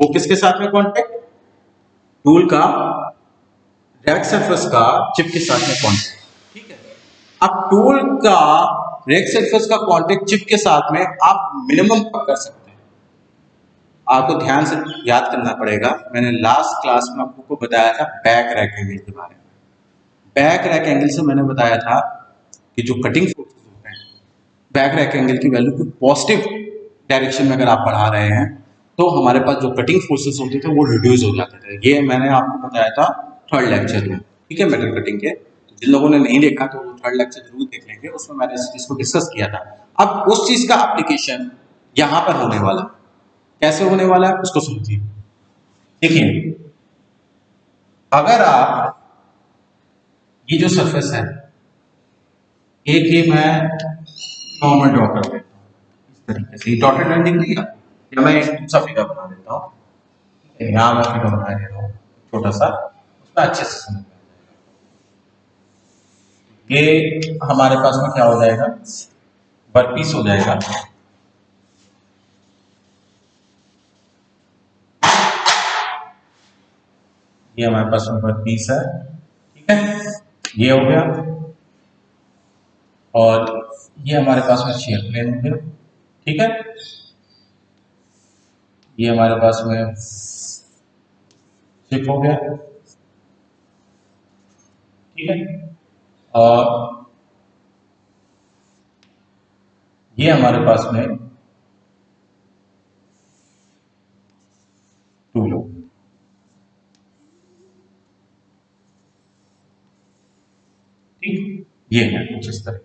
वो किसके साथ में कांटेक्ट, टूल का रैक सरफेस का चिप के साथ में कांटेक्ट। ठीक है, अब टूल का रैक सरफेस का कांटेक्ट चिप के साथ में आप मिनिमम कब कर सकते हैं, आपको ध्यान से याद करना पड़ेगा। मैंने लास्ट क्लास में आपको बताया था बैक रैक एंगल के बारे में। बैक रैक एंगल से मैंने बताया था कि जो कटिंग फोर्सेस होते हैं, बैक रैक एंगल की वैल्यू को पॉजिटिव डायरेक्शन में अगर आप बढ़ा रहे हैं तो हमारे पास जो कटिंग फोर्सेस होते थे वो रिड्यूस हो जाते थे। ये मैंने आपको बताया था थर्ड लेक्चर में, ठीक है, मेटल कटिंग के। जिन लोगों ने नहीं देखा तो वो थर्ड लेक्चर जरूर देख लेंगे, उसमें मैंने इस चीज को डिस्कस किया था। अब उस चीज का एप्लीकेशन यहाँ पर होने वाला, कैसे होने वाला है उसको समझिए। देखिए, अगर आप ये जो सरफेस है, एक ही मैं नॉर्मल ड्रॉ कर देता हूँ इस तरीके से, डॉटेड लाइन दिख रही है, या मैं एक दूसरा फिगर बना देता हूँ, यहाँ मैं फिगर बना दे रहा हूँ छोटा सा, उसमें अच्छे से समझ में आ जाएगा। ये हमारे पास में क्या हो जाएगा, वर्कपीस हो जाएगा। ये हमारे पास में वर्कपीस है, ठीक है, ये हो गया। और ये हमारे पास में शेयर प्लेन हो गया, ठीक है। ये हमारे पास में शिप हो गया, ठीक है। और ये हमारे पास में टूल हो, ठीक, ये है कुछ इस तरह।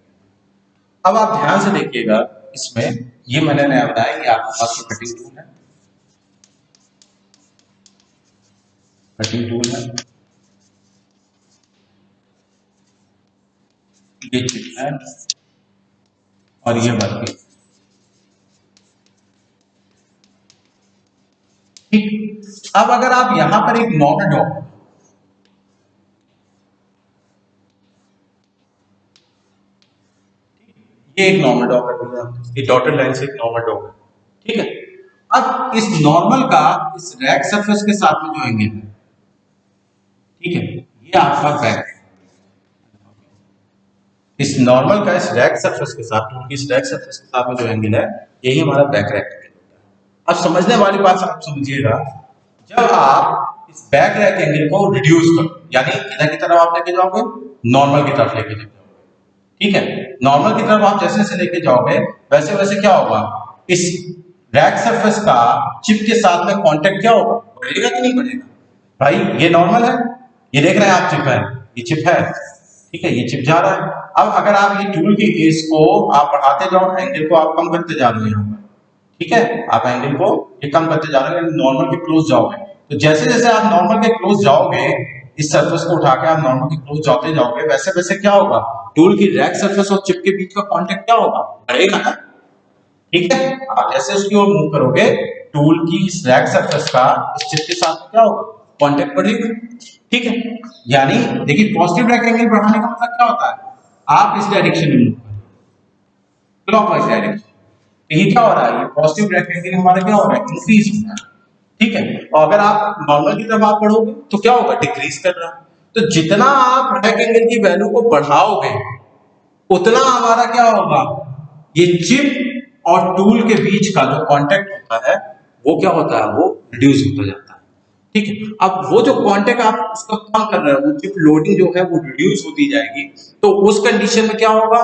अब आप ध्यान से देखिएगा, इसमें ये मैंने नया बताया कि आपके पास कटिंग टूल है, कटिंग टूल है, ये चिप है, और ये वर्कपीस, ठीक। अब अगर आप यहां पर एक नॉर्मल डॉट, ये एक नॉर्मल डॉट है, ये डॉटेड लाइन से एक नॉर्मल डॉट है, ठीक है। अब इस नॉर्मल का इस रैक सरफेस के साथ में जो एंगल है, ठीक है, ये आपका बैक, इस नॉर्मल का इस रैक सरफेस के साथ, टूल की इस रैक सरफेस के साथ में जो एंगल है, यही हमारा बैक रैक एंगल होता है। अब समझने वाली बात आप समझिएगा, जब आप इस बैक रैक एंगल को रिड्यूस करो, यानी इधर की तरफ आप लेके जाओगे, नॉर्मल की तरफ लेके जाओगे, ठीक है, नॉर्मल की तरफ आप जैसे जैसे लेके जाओगे वैसे वैसे क्या होगा, इस रैक सरफेस का चिप के साथ में कांटेक्ट क्या होगा, बढ़ेगा कि नहीं बढ़ेगा। भाई ये नॉर्मल है, ये देख रहे हैं आप चिप है, ये चिप है, ठीक है, ये चिप जा रहा है। अब अगर आप ये टूल की एज को आप बढ़ाते जाओ, एंगल को आप कम करते जा रहे हो यहाँ पर, ठीक है, आप एंगल को ये कम करते जा रहे हो, नॉर्मल के क्लोज जाओगे, तो जैसे जैसे आप नॉर्मल के क्लोज जाओगे, इस सरफेस को उठा के आप नॉर्मल के क्लोज जाते जाओगे, वैसे वैसे क्या होगा, टूल की रैक सरफेस और चिप के बीच का कांटेक्ट क्या होगा, बढ़ेगा ना, ठीक है। आप जैसे उसकी ओर मूव करोगे, टूल की इस रैक सरफेस का इस चिप के साथ क्या होगा, कांटेक्ट बढ़ेगा, ठीक है। यानी देखिए, पॉजिटिव रैक एंगल बढ़ाने का मतलब क्या होता है, आप इस डायरेक्शन में मूव करो, क्लॉकवाइज डायरेक्शन, तो ये क्या हो रहा है, ये पॉजिटिव रैक एंगल हमारा क्या हो रहा है, इंक्रीज हो रहा है, ठीक है। और अगर आप नॉर्मल की तरफ आप बढ़ोगे तो क्या होगा, डिक्रीज कर रहा है। तो जितना आप रैक एंगल की वैल्यू को बढ़ाओगे, उतना हमारा क्या होगा, ये चिप और टूल के बीच का जो कांटेक्ट होता है वो क्या होता है, वो रिड्यूस होता जाता है, ठीक है। अब वो जो कांटेक्ट आप उसका कम कर रहे हो, वो चिप लोडिंग जो है वो रिड्यूस होती जाएगी, तो उस कंडीशन में क्या होगा,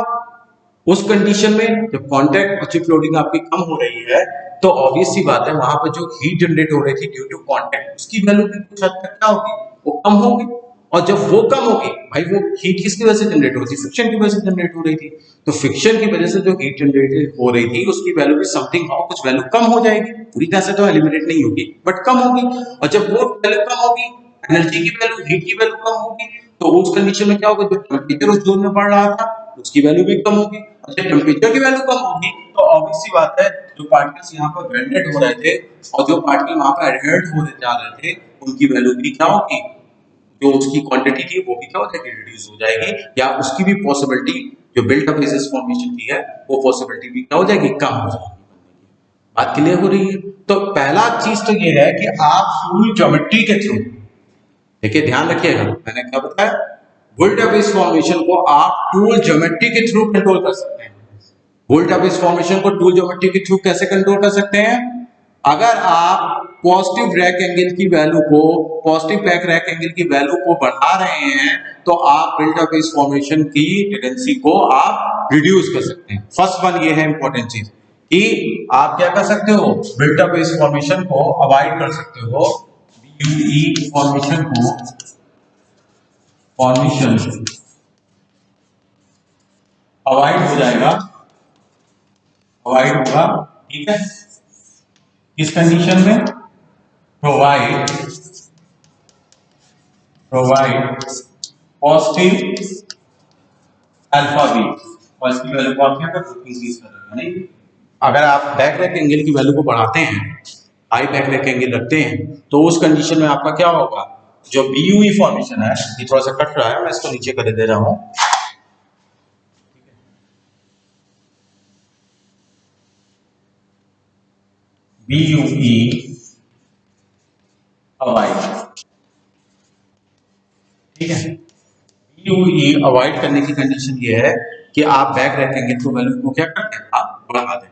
उस कंडीशन में जब कांटेक्ट और चिप लोडिंग आपकी कम हो रही है, तो ऑब्वियस सी बात है, वहां पर जो हीट जनरेट हो रही थी ड्यू टू कांटेक्ट, उसकी वैल्यू भी कुछ हद तक क्या होगी, वो कम होगी। और जब वो कम होगी, भाई वो हीट किसकी वजह से जनरेट हो रही थी, फ्रिक्शन की वजह से जनरेट हो रही थी, तो फ्रिक्शन की वजह से जो हीट जनरेट हो रही थी उसकी वैल्यू भी समथिंग हाउ कुछ वैल्यू कम हो जाएगी, पूरी तरह से तो एलिमिनेट नहीं होगी बट कम होगी। और जब वो वैल्यू कम होगी, एनर्जी की वैल्यू, हीट की वैल्यू कम होगी, तो उस कंडीशन में क्या होगा, जो टेम्परेचर उस जोन में बढ़ रहा था उसकी वैल्यू भी कम होगी। और जब टेम्परेचर की वैल्यू कम होगी तो ऑब्वियस सी बात है, जो पार्टिकल्स यहाँ पर वेल्डेड हो रहे थे और जो पार्टिकल वहां पर एडहेरेंट हो जा रहे थे, उनकी वैल्यू भी क्या होगी, जो उसकी क्वांटिटी थी वो भी क्या हो जाएगी, रिड्यूस हो जाएगी, या उसकी भी पॉसिबिलिटी जो बिल्ट अप एसिस फॉर्मेशन की है वो पॉसिबिलिटी भी क्या हो जाएगी, कम हो जाएगी। बात क्लियर हो रही है? तो पहला चीज तो ये है कि आप फ्लूइड ज्योमेट्री के थ्रू, देखिए ध्यान रखिएगा मैंने क्या बताया, वोल्टा बेस फॉर्मेशन को आप टूल ज्योमेट्री के थ्रू कंट्रोल कर सकते हैं। वोल्टा बेस फॉर्मेशन को टूल ज्योमेट्री के थ्रू कैसे कंट्रोल कर सकते हैं? अगर आप पॉजिटिव रैक एंगल की वैल्यू को, पॉजिटिव बैक रैक एंगल की वैल्यू को बढ़ा रहे हैं तो आप वोल्टा बेस फॉर्मेशन की टेंडेंसी को आप रिड्यूस कर सकते हैं। फर्स्ट वन ये है इंपॉर्टेंट चीज कि आप क्या कर सकते हो, वोल्टा बेस फॉर्मेशन को अवॉइड कर सकते हो, बीयूई फॉर्मेशन को, फॉर्मेशन अवॉइड हो जाएगा, अवॉइड होगा। ठीक है, इस कंडीशन में provide provide positive alpha B, और इसकी वैल्यू को आप क्या कर इंक्रीज कर रहे हो, नहीं अगर आप बैक रैक एंगल की वैल्यू को बढ़ाते हैं, हाई बैक रैक एंगल रखते हैं, तो उस कंडीशन में आपका क्या होगा, जो बीयूई फॉर्मेशन है, ये थोड़ा सा कट रहा है, मैं इसको नीचे कर दे रहा हूं, बीयूई अवॉइड, ठीक है, बीयूई अवॉइड करने की कंडीशन ये है कि आप बैक रैक एंगल की वैल्यू को क्या करते हैं, आप बढ़ा दें।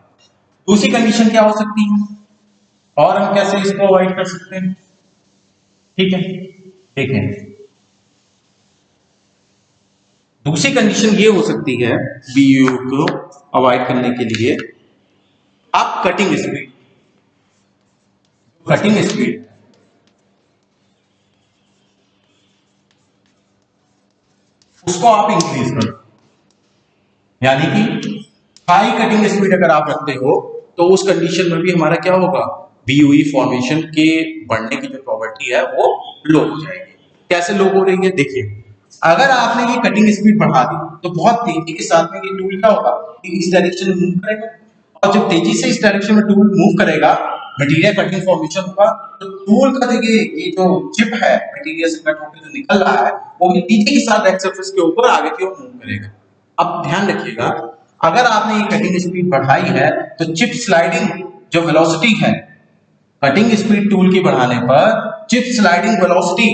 दूसरी कंडीशन क्या हो सकती है, और हम कैसे इसको अवॉइड कर सकते हैं? ठीक है, ठीक है, दूसरी कंडीशन ये हो सकती है बीयू को अवॉइड करने के लिए, आप कटिंग स्पीड उसको आप इंक्रीज करो, यानी कि हाई कटिंग स्पीड अगर आप रखते हो तो उस कंडीशन में भी हमारा क्या होगा, बीयूई फॉर्मेशन के बढ़ने की जो प्रोबेबिलिटी है वो लो हो जाएगी। कैसे लो हो रही है, देखिए अगर आपने ये कटिंग स्पीड बढ़ा दी तो बहुत तेजी के साथ में ये टूल क्या होगा, इस डायरेक्शन में मूव करेगा, और जब तेजी से इस डायरेक्शन में टूल मूव करेगा, मटेरियल कटिंग फॉर्मेशन होगा, तो टूल का देखिए ये जो चिप है मटेरियल से कट होकर जो निकल रहा है वो भी तेजी के साथ बैक सरफेस के ऊपर आगे की ओर मूव करेगा। अब ध्यान रखिएगा, अगर आपने ये कटिंग स्पीड बढ़ाई है तो चिप स्लाइडिंग जो वेलोसिटी है, कटिंग स्पीड टूल की बढ़ाने पर चिप स्लाइडिंग वेलोसिटी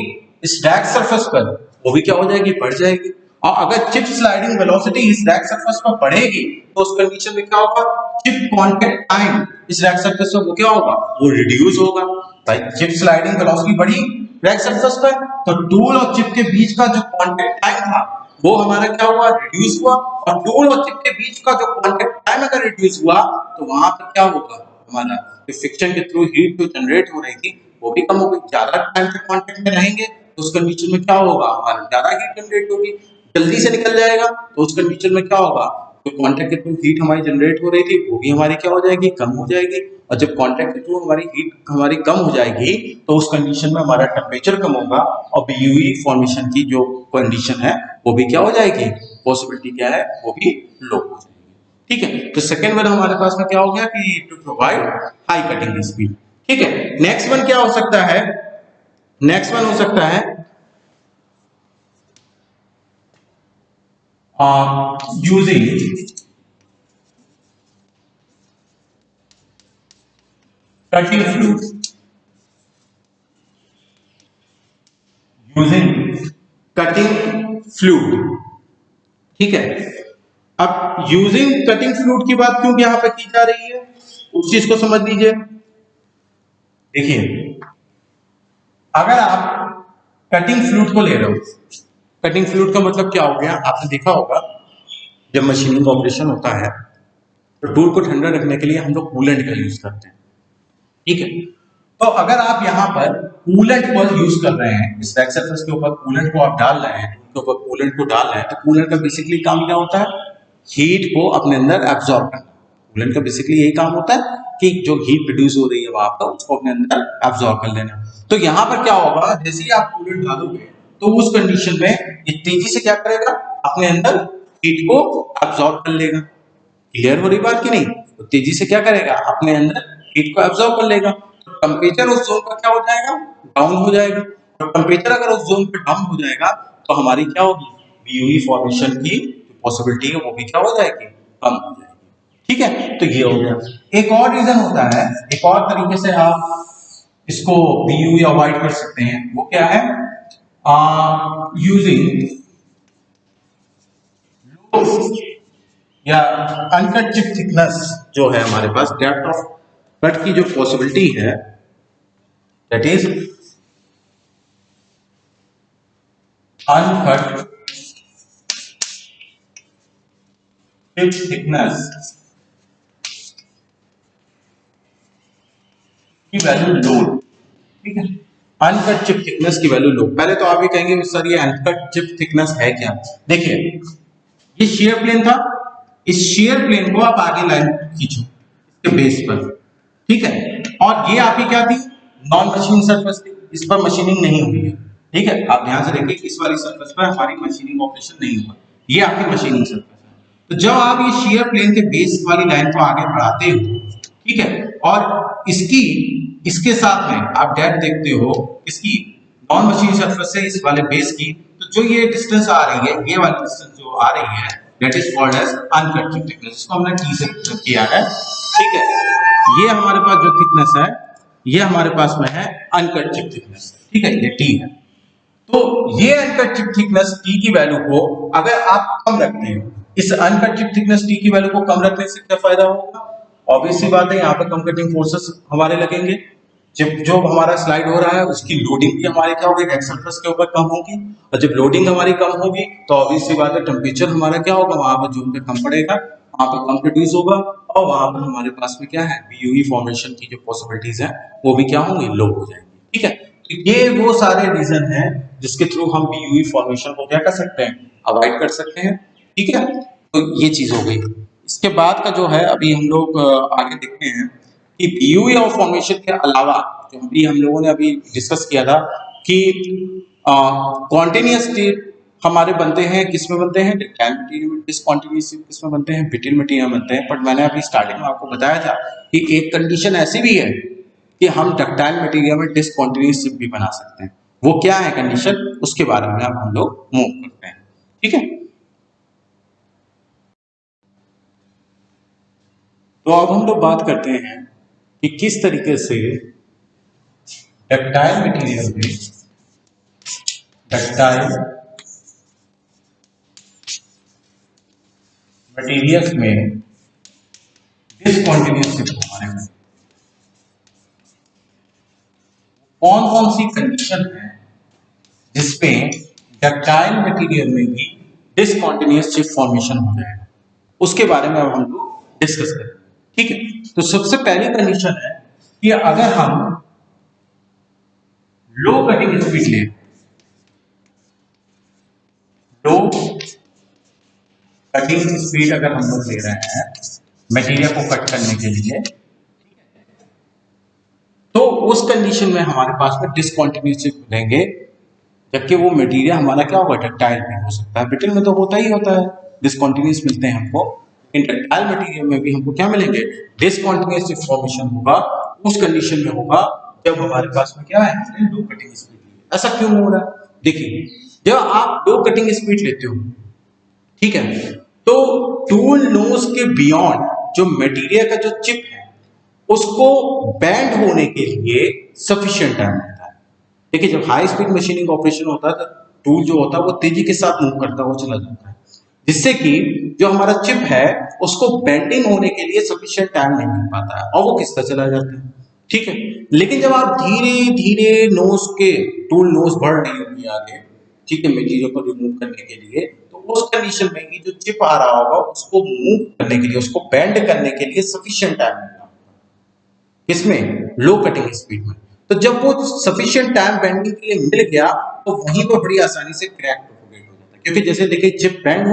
इस रैक सरफेस पर वो भी क्या हो जाएगी, बढ़ जाएगी। और अगर चिप स्लाइडिंग वेलोसिटी इस रैक सरफेस पर बढ़ेगी तो उस कंडीशन में क्या होगा, चिप कांटेक्ट टाइम इस रैक सरफेस पर वो क्या होगा, वो रिड्यूस होगा। भाई चिप स्लाइडिंग वेलोसिटी बढ़ी रैक सरफेस पर, तो टूल और चिप के बीच का जो कांटेक्ट टाइम था वो हमारा क्या हुआ, रिड्यूस हुआ, और टूल और चिप के बीच का जो कांटेक्ट टाइम अगर रिड्यूस हुआ तो वहां पर क्या होगा, हमारा फ्रिक्शन के थ्रू हीट जो जनरेट हो रही थी वो भी कम हो गई। ज्यादा टाइम तक कांटेक्ट में रहेंगे तो उस कंडीशन में क्या होगा, हमारा ज्यादा हीट जनरेट होगी, जल्दी से निकल जाएगा, तो उस कंडीशन में क्या होगा, जो कांटेक्ट के थ्रू हीट हमारी जनरेट हो रही थी वो भी हमारी क्या हो जाएगी, कम हो जाएगी। और जब कांटेक्ट के थ्रू हमारी हीट हमारी कम हो जाएगी तो उस कंडीशन में हमारा टेम्परेचर कम होगा, और बीयूई फॉर्मेशन की जो कंडीशन है वो भी क्या हो जाएगी, पॉसिबिलिटी क्या है वो भी लो हो जाएगी। ठीक है, तो सेकेंड वन हमारे पास में क्या हो गया कि to provide high cutting speed. ठीक है, नेक्स्ट वन क्या हो सकता है, नेक्स्ट वन हो सकता है using cutting fluid, using cutting fluid. ठीक है, अब यूजिंग कटिंग फ्लूइड की बात क्यों यहाँ पे की जा रही है, उस चीज को समझ लीजिए। देखिए अगर आप कटिंग फ्लूइड को ले रहे हो, कटिंग फ्लूइड का मतलब क्या हो गया, आपने देखा होगा जब मशीनिंग ऑपरेशन होता है तो टूल को ठंडा रखने के लिए हम लोग कूलेंट का यूज करते हैं। ठीक है, तो अगर आप यहाँ पर कूलेंट को यूज कर रहे हैं, इस बैक सरफेस के ऊपर कूलेंट को आप डाल रहे हैं, टूल के ऊपर कूलेंट को डाल रहे हैं, तो कूलेंट का बेसिकली काम क्या होता है, हीट को अपने अंदर एब्जॉर्ब करना। कूलेंट का बेसिकली यही काम होता है कि जो हीट प्रोड्यूस हो रही है वहां पर उसको अपने अंदर एब्जॉर्ब कर लेना। तो यहाँ पर क्या होगा, जैसे ही आप कूलेंट डालोगे तो उस कंडीशन में ये तेजी से क्या करेगा, अपने अंदर हीट को एब्जॉर्ब कर लेगा। क्लियर हो रही बात की नहीं, तो तेजी से क्या करेगा, अपने अंदर हीट को एब्जॉर्ब कर लेगा, तो टेम्परेचर उस जोन का क्या हो जाएगा, डाउन हो जाएगा। और टेम्परेचर अगर उस जोन पे डाउन हो जाएगा तो हमारी क्या होगी, बीयूई फॉर्मेशन की पॉसिबिलिटी है वो भी क्या हो जाएगी, कम हो जाएगी। ठीक है, तो ये हो गया। एक और रीजन होता है, एक और तरीके से आप इसको बीयू या अवॉइड कर सकते हैं, वो क्या है, यूजिंग या अनकट चिप थिकनेस जो है हमारे पास, डेप्थ ऑफ कट की जो पॉसिबिलिटी है, that is uncut chip thickness की वैल्यू लो, ठीक है, अनकट चिप थिकनेस की वैल्यू लो। पहले तो आप ये कहेंगे सर ये अनकट चिप थिकनेस है क्या? देखिए, ये शेयर प्लेन था, इस शेयर प्लेन को आप आगे लाइन खींचो इसके बेस पर, ठीक है, और ये आपकी क्या थी, नॉन मशीन सरफेस थी, इस पर मशीनिंग नहीं हुई है, ठीक है, आप ध्यान से देखिए इस वाली सरफेस पर हमारी मशीनिंग ऑपरेशन नहीं हुआ, ये आपकी मशीनिंग सरफेस है। तो जब आप ये शेयर प्लेन के बेस वाली लाइन को आगे बढ़ाते हो, ठीक है, और इसकी इसके साथ में आप डेप्थ देखते हो इसकी नॉन मशीन सरफेस से इस वाले बेस की, तो जो ये डिस्टेंस आ रही है, ये वाली डिस्टेंस जो आ रही है, that is called as uncut chip thickness, इसको हमने टी से किया है, ठीक है, ये हमारे पास जो थिकनेस है, ये हमारे पास में है अनकट चिप थिकनेस, ठीक है, ये टी है। तो ये अनकट चिप थिकनेस टी की वैल्यू को अगर आप कम रखते हो, इस अनकट चिप थिकनेस टी की वैल्यू को कम रखने से क्या फायदा होगा? ऑब्वियस सी बात है, यहाँ पे कम कटिंग फोर्सेस हमारे लगेंगे, जब जो हमारा स्लाइड हो रहा है उसकी लोडिंग भी हमारे क्या होगी, डेड सरफेस के ऊपर कम होगी, और जब लोडिंग हमारी कम होगी तो ऑब्वियस सी बात है टेम्परेचर हमारा क्या होगा, वहां पर जून पे कम पड़ेगा, वहां पर कम प्रोड्यूस होगा, और वहां पर हमारे पास में क्या है, बीयूई फॉर्मेशन की जो पॉसिबिलिटीज है वो भी क्या होंगी, लो हो जाएंगी, ठीक है। तो ये वो सारे रीजन है जिसके थ्रू हम बीयूई फॉर्मेशन को क्या कर सकते हैं, अवॉइड कर सकते हैं, ठीक है। तो ये चीज हो गई। इसके बाद का जो है अभी हम लोग आगे देखते हैं कि बीयूई और फॉर्मेशन के अलावा जो अभी हम लोगों ने अभी डिस्कस किया था कि कॉन्टिन्यूअस स्टेट हमारे बनते हैं, किस में बनते हैं, डक्टाइल मटेरियल में, डिसकंटीन्यूअस किस में बनते हैं, ब्रिटल मटेरियल में बनते हैं। बट मैंने अभी स्टार्टिंग में आपको बताया था कि एक कंडीशन ऐसी भी है कि हम डक्टाइल मटेरियल में डिसकंटीन्यूअस चिप भी बना सकते हैं। वो क्या है कंडीशन, उसके बारे में अब हम लोग मूव करते हैं, ठीक है। तो अब हम लोग बात करते हैं कि किस तरीके से डक्टाइल मटेरियल में डक्टाइल मटेरियल्स में डिसकंटीन्यूअस चिप हमारे में कौन कौन सी कंडीशन है जिसमें डक्टाइल मटेरियल में भी डिसकंटीन्यूअस चिप फॉर्मेशन हो जाएगा, उसके बारे में अब हम लोग डिस्कस करेंगे, ठीक है। तो सबसे पहली कंडीशन है कि अगर हम लो कटिंग स्पीड ले, लो कटिंग स्पीड अगर हम लोग ले रहे हैं मटेरियल को कट करने के लिए, तो उस कंडीशन में हमारे पास में डिसकंटीन्यूअस चिप मिलेंगे, जबकि वो मटेरियल हमारा क्या होगा, डक्टाइल भी हो सकता है, ब्रिटल में तो होता ही होता है, डिसकंटीन्यूअस मिलते हैं हमको, लेकिन डक्टाइल मटेरियल में भी हमको क्या मिलेंगे, डिसकंटीन्यूअस चिप फॉर्मेशन होगा, उस कंडीशन में होगा जब हमारे पास में क्या है, लो कटिंग स्पीड। ऐसा क्यों हो रहा है, देखिए, जब आप लो कटिंग स्पीड लेते हो, ठीक है, तो टूल नोज के बियॉन्ड जो मटेरियल का जो चिप है उसको बैंड होने के लिए सफिशिएंट टाइम लगता है। देखिए, जब हाई स्पीड मशीनिंग ऑपरेशन होता है तो टूल जो होता है वो तेजी के साथ मूव करता हुआ चला जाता है, जिससे कि जो हमारा चिप है उसको बेंडिंग होने के लिए सफिशिएंट टाइम नहीं मिल पाता है और वो किसका चला जाता है, ठीक है। लेकिन जब आप धीरे धीरे नोज के टूल नोज बढ़ रही होगी आगे, ठीक है, मटेरियल को रिमूव करने के लिए, तो उस कंडीशन में ही जो चिप आ रहा होगा उसको मूव करने के लिए, उसको बेंड करने के लिए सफिशिएंट टाइम मिलना होगा, इसमें लो कटिंग स्पीड में। तो जब वो सफिशिएंट टाइम बेंडिंग के लिए मिल गया तो वहीं पर बड़ी आसानी से क्रैक प्रोपोगेट हो जाता है, क्योंकि जैसे देखिए चिप बेंड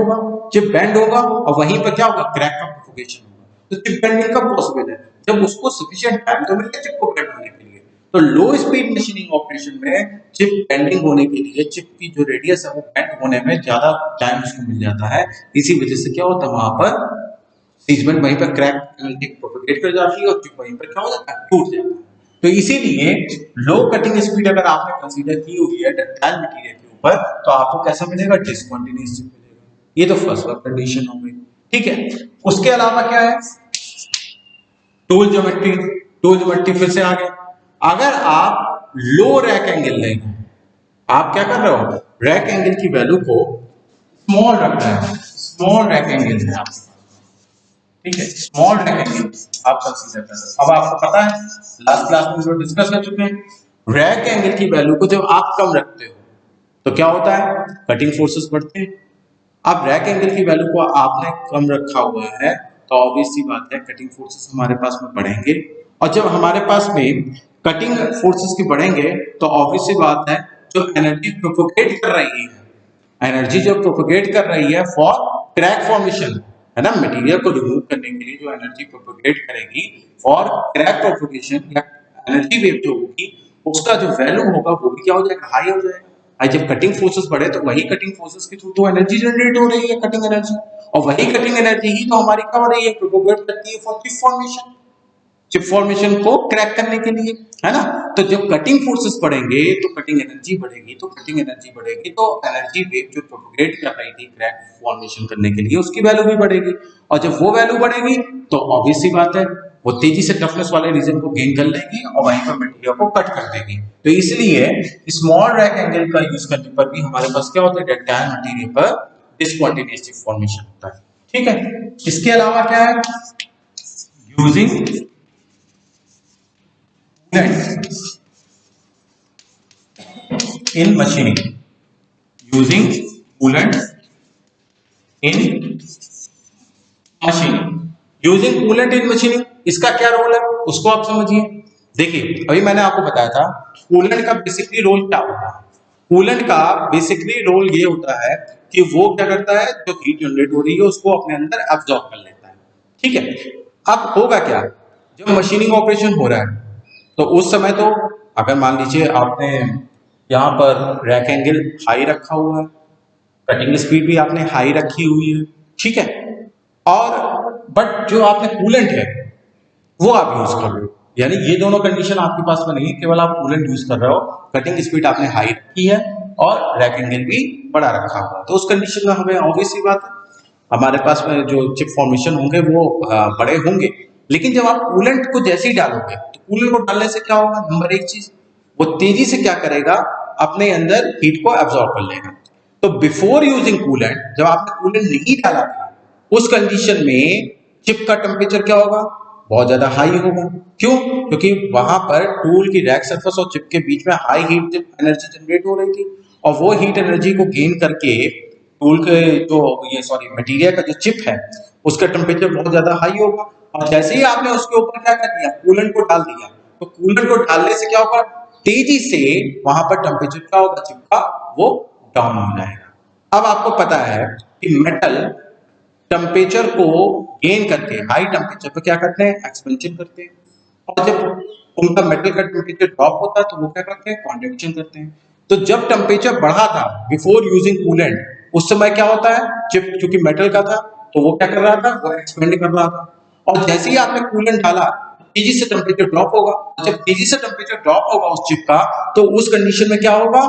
होगा और वहीं पर क्या होगा, क्रैक का प्रोपोगेशन होगा। तो चिप बेंडिंग कब पॉसिबल है, जब उसको सफिशिएंट टाइम तो मिल गया चिप को बेंड होने के लिए। तो लो स्पीड मशीनिंग ऑपरेशन में चिप बेंडिंग होने के लिए, चिप की जो रेडियस है वो बेंड होने में ज्यादा टाइम उसको मिल जाता है, इसी वजह से क्या होता है, वहां पर सीजमेंट वहीं पर क्रैक प्रोपोगेट कर जाती है और चिप वहीं पर क्या हो जाता है, टूट जाता है। तो इसीलिए लो कटिंग स्पीड अगर आपने कंसीडर की हुई है डक्टाइल मटेरियल के ऊपर, तो आपको कैसा मिलेगा, डिसकंटीन्यूअस चिप मिलेगा। ये तो फर्स्ट कंडीशन हो गई, ठीक है। उसके अलावा क्या है, टूल ज्योमेट्री फिर से आ गया। अगर आप लो रैक एंगल लेंगे, आप क्या कर रहे हो, रैक एंगल की वैल्यू को स्मॉल रख रहे हैं, स्मॉल रैक एंगल है आपके पास, ठीक है, स्मॉल रैक एंगल आप कंसीडर कर रहे हो। अब आपको पता है लास्ट क्लास में जो डिस्कस कर चुके हैं, रैक एंगल की वैल्यू को जब आप कम रखते हो तो क्या होता है, कटिंग फोर्सेस बढ़ते हैं। अब रैक एंगल की वैल्यू को आपने कम रखा हुआ है तो ऑब्वियस सी बात है कटिंग फोर्सेस हमारे पास में बढ़ेंगे, और जब हमारे पास में कटिंग फोर्सेस की बढ़ेंगे तो ऑब्वियस सी बात है जो एनर्जी प्रोपोगेट कर रही है, एनर्जी जो प्रोपोगेट कर रही है फॉर क्रैक फॉर्मेशन, है ना, मटेरियल को रिमूव करने के लिए जो एनर्जी प्रोपोगेट करेगी फॉर क्रैक प्रोपोगेशन या एनर्जी वेव जो होगी उसका जो वैल्यू होगा वो भी क्या हो जाएगा, हाई हो जाएगा। जब कटिंग फोर्सेस बढ़े तो वही कटिंग फोर्सेस के थ्रू तो एनर्जी जनरेट हो रही है, कटिंग एनर्जी, और वही कटिंग एनर्जी ही तो हमारी क्या हो रही है, प्रोपोगेट करती है for chip formation, chip formation को क्रैक करने के लिए, है ना। तो जब कटिंग फोर्सेस बढ़ेंगे तो कटिंग एनर्जी बढ़ेगी, तो कटिंग एनर्जी बढ़ेगी तो एनर्जी वेव जो प्रोपोगेट कर रही थी क्रैक फॉर्मेशन करने के लिए उसकी वैल्यू भी बढ़ेगी, और जब वो वैल्यू बढ़ेगी तो ऑब्वियस सी बात है वो तेजी से टफनेस वाले रीजन को गेन कर लेगी और वहीं पर मटेरियल को कट कर देगी। तो इसलिए स्मॉल रैक एंगल का यूज करने पर भी हमारे पास क्या होता है, डक्टाइल मटेरियल पर डिस्कंटिन्यूअस चिप फॉर्मेशन होता है, ठीक है। इसके अलावा क्या है, using in machining, using coolant in machining, using coolant in machining, इसका क्या रोल है उसको आप समझिए। देखिए अभी मैंने आपको बताया था कूलेंट का बेसिकली रोल क्या होता है, कूलेंट का बेसिकली रोल ये होता है कि वो क्या करता है, जो हीट जनरेट हो रही है उसको अपने अंदर एब्जॉर्ब कर लेता है, ठीक है। अब होगा क्या, जब मशीनिंग ऑपरेशन हो रहा है तो उस समय तो अगर मान लीजिए आपने यहाँ पर रैक एंगल हाई रखा हुआ है, कटिंग स्पीड भी आपने हाई रखी हुई है, ठीक है, और बट जो आपने कूलेंट है वो आप यूज कर रहे हो, यानी ये दोनों कंडीशन आपके पास में नहीं है, केवल आप कूलेंट यूज कर रहे हो, कटिंग स्पीड आपने हाई रखी है और रैक एंगल भी बड़ा रखा हुआ है, तो उस कंडीशन में हमें ऑब्वियस सी बात है हमारे पास में जो चिप फॉर्मेशन होंगे वो बड़े होंगे। लेकिन जब आप कूलेंट को जैसे ही डालोगे तो कूलेंट को डालने से क्या होगा, नंबर एक चीज वो तेजी से क्या करेगा, अपने अंदर हीट को एब्जॉर्ब कर लेगा। तो बिफोर यूजिंग कूलेंट, जब आपने कूलेंट नहीं डाला था उस कंडीशन में चिप का टेम्परेचर क्या होगा, बहुत ज्यादा हाई होगा। क्यों, क्योंकि वहां पर टूल की रैक सरफेस और चिप के बीच में हाई हीट एनर्जी जनरेट हो रही थी, और वो हीट एनर्जी को गेन करके टूल के जो ये सॉरी मटेरियल का जो चिप है उसका टेम्परेचर बहुत ज्यादा हाई होगा, और जैसे ही आपने उसके ऊपर क्या कर दिया, कूलेंट को डाल दिया, तो कूलेंट को डालने से क्या होगा, तेजी से वहां पर टेम्परेचर क्या होगा चिप का, वो डाउन हो जाएगा। अब आपको पता है कि मेटल टेम्परेचर को गेन करके हाई टेम्परेचर पे क्या करते हैं, एक्सपेंशन करते हैं, और जब उनका मेटल का टेम्परेचर ड्रॉप होता है तो वो क्या करते हैं, कॉन्ट्रैक्शन करते हैं। तो जब टेम्परेचर बढ़ा था बिफोर यूजिंग कूलेंट उस समय क्या होता है, चिप चूंकि मेटल का था तो वो क्या कर रहा था, वो एक्सपेंड कर रहा था, और जैसे ही आपने कूलेंट डाला तेजी से टेम्परेचर ड्रॉप होगा, जब तेजी से टेम्परेचर ड्रॉप होगा उस चिप का तो उस कंडीशन में क्या होगा,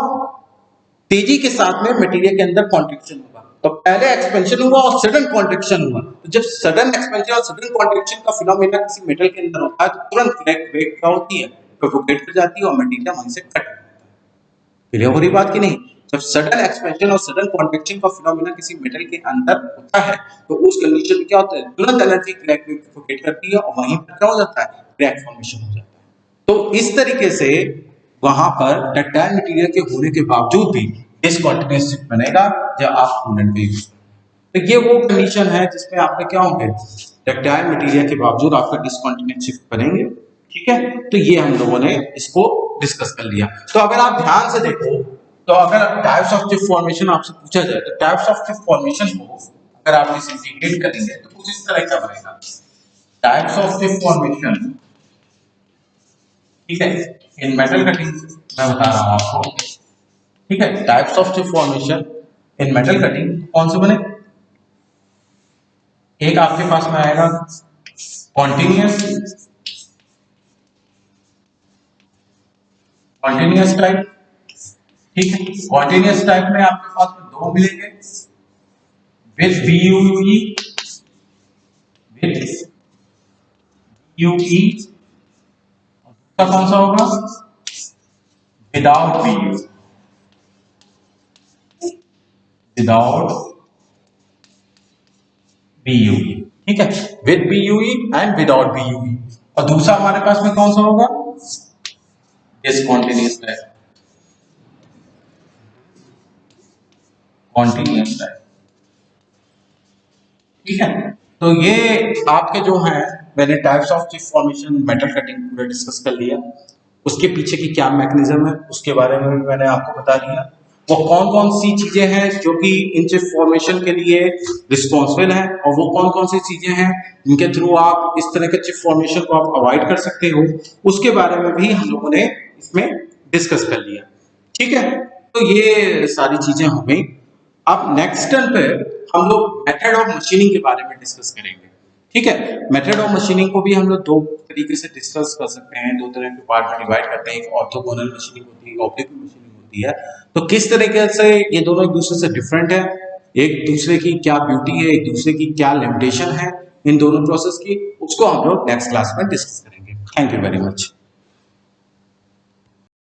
तेजी के साथ में मटेरियल के अंदर कॉन्ट्रैक्शन होगा। तो पहले एक्सपेंशन हुआ और सडन कॉन्ट्रैक्शन हुआ, तो जब सडन एक्सपेंशन और सडन कॉन्ट्रैक्शन का फिनोमेना किसी मेटल के अंदर होता है तो तुरंत क्रैक वेग क्या होती है, प्रोपोगेट कर जाती है और मटेरियल वहीं से कट हो जाता है। क्लियर हो रही बात की नहीं, जब सडन एक्सपेंशन और सडन कॉन्ट्रैक्शन का फिनोमेना किसी मेटल के अंदर होता है तो उस कंडीशन में क्या होता है, तुरंत एनर्जी क्रैक वेग प्रोपोगेट करती है और वहीं पर क्या हो जाता है, क्रैक फॉर्मेशन हो जाता है। तो इस तरीके से वहां पर डक्टाइल मटेरियल के होने के बावजूद भी डिसकंटिन्यूअस चिप बनेगा जब आप कूलेंट का यूज करें। तो ये वो कंडीशन है जिसमें आपके क्या होंगे, डक्टाइल मटेरियल के बावजूद आपका डिसकंटिन्यूअस चिप बनेंगे, ठीक है। तो ये हम लोगों ने इसको डिस्कस कर लिया। तो अगर आप ध्यान से देखो तो अगर टाइप्स ऑफ चिप फॉर्मेशन आपसे पूछा जाए तो टाइप्स ऑफ चिप फॉर्मेशन को अगर आप डिसइंटीग्रेट करेंगे तो कुछ इस तरह का बनेगा, टाइप्स ऑफ चिप फॉर्मेशन, ठीक है, इन मेटल कटिंग मैं बता रहा हूं आपको, ठीक है। Types of chip formation in metal cutting कौन से बने, एक आपके पास में आएगा कॉन्टिन्यूअस, कॉन्टिन्यूअस टाइप, ठीक है। कॉन्टिन्यूअस टाइप में आपके पास में दो मिलेंगे, विद बीयूई, विद यूई, का कौन सा होगा without B U, without B U, ठीक है, with B U and without B U. और दूसरा हमारे पास में कौन सा होगा डिसकंटीन्यूअस टाइप, कॉन्टिन्यूअस टाइप, ठीक है। तो ये आपके जो है मैंने types of chip formation metal cutting पूरा डिस्कस कर लिया, उसके पीछे की क्या मैकेनिज्म है उसके बारे में भी मैंने आपको बता दिया, वो कौन कौन सी चीजें हैं जो कि इन चिप फॉर्मेशन के लिए रिस्पॉन्सिबल है और वो कौन कौन सी चीजें हैं जिनके थ्रू आप इस तरह के चिप फॉर्मेशन को आप अवॉइड कर सकते हो, उसके बारे में भी हम लोगों ने इसमें डिस्कस कर लिया, ठीक है। तो ये सारी चीजें हो गई। अब नेक्स्ट टर्न पे हम लोग मेथड ऑफ मशीनिंग के बारे में डिस्कस करेंगे, ठीक है। मेथड ऑफ मशीनिंग को भी हम लोग दो तरीके से डिस्कस कर सकते हैं, दो तरह के पार्ट में डिवाइड करते हैं, एक ऑर्थोगोनल मशीनिंग होती है, ऑब्लिक मशीनिंग होती है। तो किस तरीके से ये दोनों एक दूसरे से डिफरेंट है, एक दूसरे की क्या ब्यूटी है, एक दूसरे की क्या लिमिटेशन है इन दोनों प्रोसेस की, उसको हम लोग नेक्स्ट क्लास में डिस्कस करेंगे। Thank you very much.